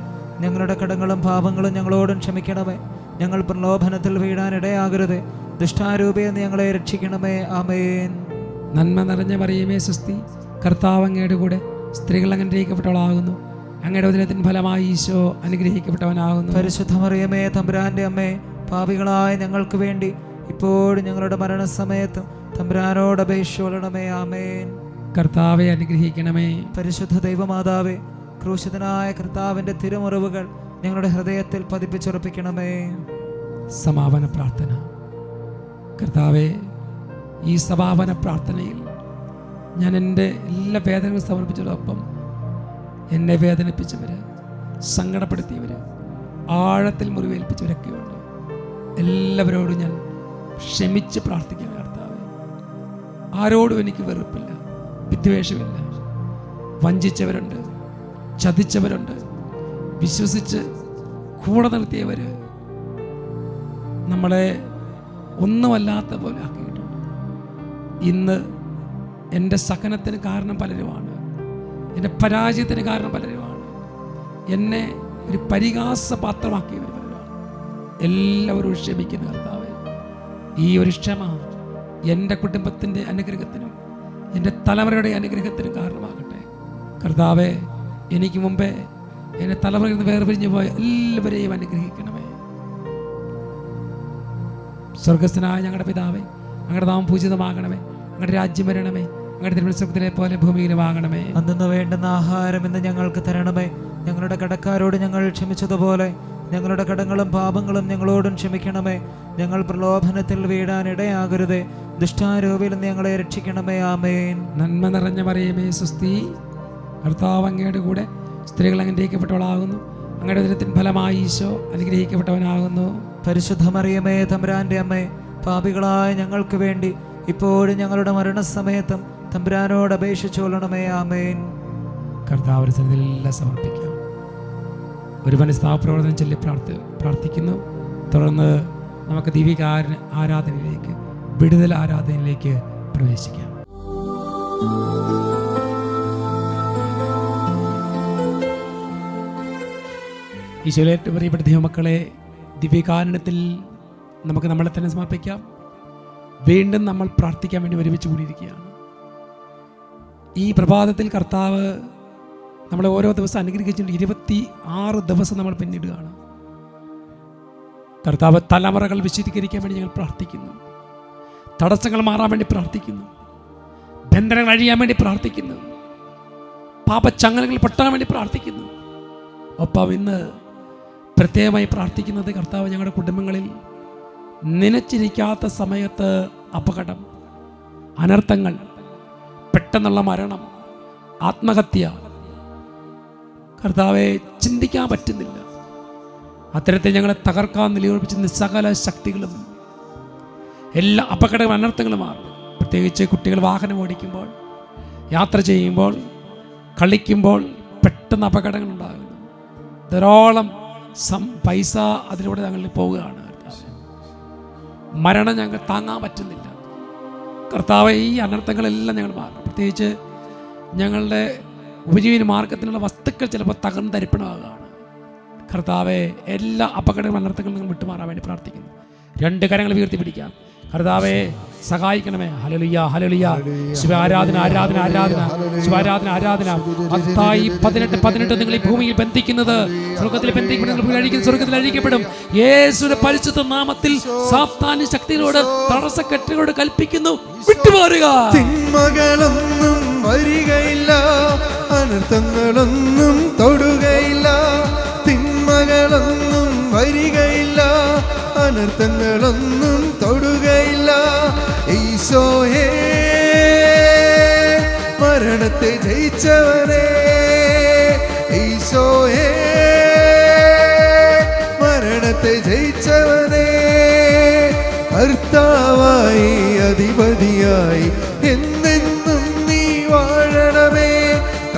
ഞങ്ങളുടെ കടങ്ങളും പാപങ്ങളും ഞങ്ങളോടും ക്ഷമിക്കണമേ. ഞങ്ങൾ പ്രലോഭനത്തിൽ വീഴാനിടയാകരുത്, ദുഷ്ടാരൂപിയിൽ നിന്ന് ഞങ്ങളെ രക്ഷിക്കണമേ. ആമേൻ. നന്മ നിറഞ്ഞ മറിയമേ സുസ്തി, കർത്താവ് അങ്ങയുടെ കൂടെ, സ്ത്രീകൾ അനുഗ്രഹിക്കപ്പെട്ടവളാകുന്നു, അങ്ങയുടെ ഉദരത്തിൻ ഫലമായി ഈശോ അനുഗ്രഹിക്കപ്പെട്ടവനാകുന്നു. പരിശുദ്ധ മറിയമേ, തമ്പുരാന്റെ അമ്മേ, പാപികളായ ഞങ്ങൾക്ക് വേണ്ടി ഇപ്പോഴും ഞങ്ങളുടെ മരണസമയത്തും തമ്പുരാനോട് അപേക്ഷിച്ചു കൊള്ളണമേ. ആമേൻ. കർത്താവെ അനുഗ്രഹിക്കണമേ. പരിശുദ്ധ ദൈവമാതാവേ, ക്രൂശിതനായ കർത്താവിൻ്റെ തിരുമുറിവുകൾ ഞങ്ങളുടെ ഹൃദയത്തിൽ പതിപ്പിച്ചുറപ്പിക്കണമേ. സമാപന പ്രാർത്ഥന. കർത്താവെ, ഈ സമാപന പ്രാർത്ഥനയിൽ ഞാൻ എൻ്റെ എല്ലാ വേദനകളും സമർപ്പിച്ചതോടൊപ്പം എന്നെ വേദനിപ്പിച്ചവർ, സങ്കടപ്പെടുത്തിയവർ, ആഴത്തിൽ മുറിവേൽപ്പിച്ചവരൊക്കെയുണ്ട്. എല്ലാവരോടും ഞാൻ ക്ഷമിച്ച് പ്രാർത്ഥിക്കുക കർത്താവെ. ആരോടും എനിക്ക് വെറുപ്പില്ല, വിദ്വേഷമില്ല. വഞ്ചിച്ചവരുണ്ട്, ചതിച്ചവരുണ്ട്, വിശ്വസിച്ച് കൂടെ നിർത്തിയവർ നമ്മളെ ഒന്നുമല്ലാത്ത പോലെ ആക്കിയിട്ടുണ്ട്. ഇന്ന് എൻ്റെ സഹനത്തിന് കാരണം പലരുമാണ്, എൻ്റെ പരാജയത്തിന് കാരണം പലരുമാണ്, എന്നെ ഒരു പരിഹാസപാത്രമാക്കിയവർ പലരുമാണ്. എല്ലാവരും ക്ഷമിക്കുന്ന കർത്താവേ, ഈ ഒരു ക്ഷമ എൻ്റെ കുടുംബത്തിൻ്റെ അനുഗ്രഹത്തിനും എൻ്റെ തലമുറയുടെ അനുഗ്രഹത്തിനും കാരണമാകട്ടെ. കർത്താവേ, എനിക്ക് മുമ്പേ എൻ്റെ തലമുറയിൽ നിന്ന് വേർപിരിഞ്ഞു പോയ എല്ലാവരെയും അനുഗ്രഹിക്കണമേ. സ്വർഗസ്ഥനായ ഞങ്ങളുടെ പിതാവേ, ഞങ്ങളുടെ നാമം പൂജിതമാകണമേ, ഞങ്ങളുടെ രാജ്യം വരണമേ, ഞങ്ങളുടെ തിരുവനന്തപുരത്തിലെ പോലെ ഭൂമിയിലും ആകണമേ. അന്നു വേണ്ടുന്ന ആഹാരം ഇന്ന് ഞങ്ങൾക്ക് തരണമേ. ഞങ്ങളുടെ കടക്കാരോട് ഞങ്ങൾ ക്ഷമിച്ചതുപോലെ ഞങ്ങളുടെ കടങ്ങളും പാപങ്ങളും ഞങ്ങളോടും ക്ഷമിക്കണമേ. ഞങ്ങൾ പ്രലോഭനത്തിൽ വീഴാൻ ഇടയാകരുതേ, ദുഷ്ടാരൂപിയിൽ നിന്ന് ഞങ്ങളെ രക്ഷിക്കണമേ. ആമേൻ. നന്മ നിറഞ്ഞ മറിയമേ സ്വസ്തി, കർത്താവ് അങ്ങയുടെ കൂടെ സ്ത്രീകൾ അനുഗ്രഹിക്കപ്പെട്ടവളാകുന്നു, അങ്ങയുടെ ഉദരത്തിൻ ഫലമായി ഈശോ അനുഗ്രഹിക്കപ്പെട്ടവനാകുന്നു. പരിശുദ്ധ മറിയമേ, തമ്പുരാന്റെ അമ്മേ, പാപികളായ ഞങ്ങൾക്ക് വേണ്ടി ഇപ്പോഴും ഞങ്ങളുടെ മരണസമയത്തും തമ്പുരാനോട് അപേക്ഷിച്ചുകൊള്ളണമേ. ആമേൻ. കർത്താവിന്റെ സന്നിധിയിലെല്ലാം സമർപ്പിക്കാം. ഒരു മനസ്താപ്രവർത്തനം ചൊല്ലി പ്രാർത്ഥിക്കുന്നു. തുടർന്ന് നമുക്ക് ദൈവിക ആരാധനയിലേക്ക്, വിടുതൽ ആരാധനയിലേക്ക് പ്രവേശിക്കാം. ഈശോയിലെ ഏറ്റവും പ്രിയപ്പെട്ട ദൈവമക്കളെ, ദിവ്യകാരുണ്യത്തിൽ നമുക്ക് നമ്മളെ തന്നെ സമർപ്പിക്കാം. വീണ്ടും നമ്മൾ പ്രാർത്ഥിക്കാൻ വേണ്ടി ഒരുമിച്ച് കൂടിയിരിക്കുകയാണ്. ഈ പ്രഭാതത്തിൽ കർത്താവ് നമ്മളെ ഓരോ ദിവസം അനുഗ്രഹിച്ചിട്ട് 26 ദിവസം നമ്മൾ പിന്നിടുകയാണ്. കർത്താവ് തലമുറകൾ വിശദീകരിക്കാൻ വേണ്ടി ഞങ്ങൾ പ്രാർത്ഥിക്കുന്നു. തടസ്സങ്ങൾ മാറാൻ വേണ്ടി പ്രാർത്ഥിക്കുന്നു. ബന്ധനങ്ങൾ അഴിയാൻ വേണ്ടി പ്രാർത്ഥിക്കുന്നു. പാപച്ചങ്ങലകൾ പൊട്ടാൻ വേണ്ടി പ്രാർത്ഥിക്കുന്നു. ഒപ്പം ഇന്ന് പ്രത്യേകമായി പ്രാർത്ഥിക്കുന്നത്, കർത്താവ് ഞങ്ങളുടെ കുടുംബങ്ങളിൽ നനച്ചിരിക്കാത്ത സമയത്ത് അപകടം, അനർത്ഥങ്ങൾ, പെട്ടെന്നുള്ള മരണം, ആത്മഹത്യ, കർത്താവെ ചിന്തിക്കാൻ പറ്റുന്നില്ല. അത്തരത്തിൽ ഞങ്ങളെ തകർക്കാൻ നിലയുറപ്പിച്ച സകല ശക്തികളും എല്ലാ അപകടങ്ങളും അനർത്ഥങ്ങളും മാറും. പ്രത്യേകിച്ച് കുട്ടികൾ വാഹനം ഓടിക്കുമ്പോൾ, യാത്ര ചെയ്യുമ്പോൾ, കളിക്കുമ്പോൾ പെട്ടെന്ന് അപകടങ്ങൾ ഉണ്ടാകുന്നു. ധാരാളം പൈസ അതിലൂടെ ഞങ്ങൾ പോവുകയാണ്. മരണം ഞങ്ങൾ താങ്ങാൻ പറ്റുന്നില്ല. കർത്താവ്, ഈ അനർത്ഥങ്ങളെല്ലാം ഞങ്ങൾ മാറണം. പ്രത്യേകിച്ച് ഞങ്ങളുടെ ഉപജീവന മാർഗത്തിനുള്ള വസ്തുക്കൾ ചിലപ്പോൾ തകർന്ന് തരിപ്പണമാകുകയാണ്. കർത്താവെ, എല്ലാ അപകടങ്ങളും അനർത്ഥങ്ങളും നിങ്ങൾ വിട്ടുമാറാൻ വേണ്ടി പ്രാർത്ഥിക്കുന്നു. 2 കരങ്ങൾ ഉയർത്തി പിടിക്കാം. കർത്താവെ സഹായിക്കണമേ. Hallelujah, hallelujah. ശിവ ആരാധന, ആരാധന, ആരാധന, ശിവ ആരാധന, ആരാധന. മത്തായി 18:18 നിങ്ങൾ ഈ ഭൂമിയിൽ ബന്ധിക്കുന്നത് സ്വർഗ്ഗത്തിൽ ബന്ധിക്കപ്പെടും, സ്വർഗ്ഗത്തിൽ അഴിക്കപ്പെടും. യേശുവിന്റെ പരിശുദ്ധ നാമത്തിൽ സാത്താന്യ ശക്തികളോട്, തടസ്സക്കെട്ടുകളോട് കൽപ്പിക്കുന്നു, വിട്ടുമാറുക. തിന്മകളൊന്നും വരികയില്ല, അനർത്ഥങ്ങളൊന്നും തൊടുകയില്ല. തിന്മകളൊന്നും വരികയില്ല, അനർത്ഥങ്ങളൊന്നും തൊടുകയില്ല. ഈശോയേ, മരണത്തെ ജയിച്ചവനേ, ഈശോയേ, മരണത്തെ ജയിച്ചവനേ, കർത്താവായി അധിപതിയായി എന്നെന്നും നീ വാഴണമേ.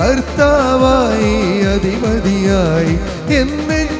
കർത്താവായി അധിപതിയായി എന്നെന്നും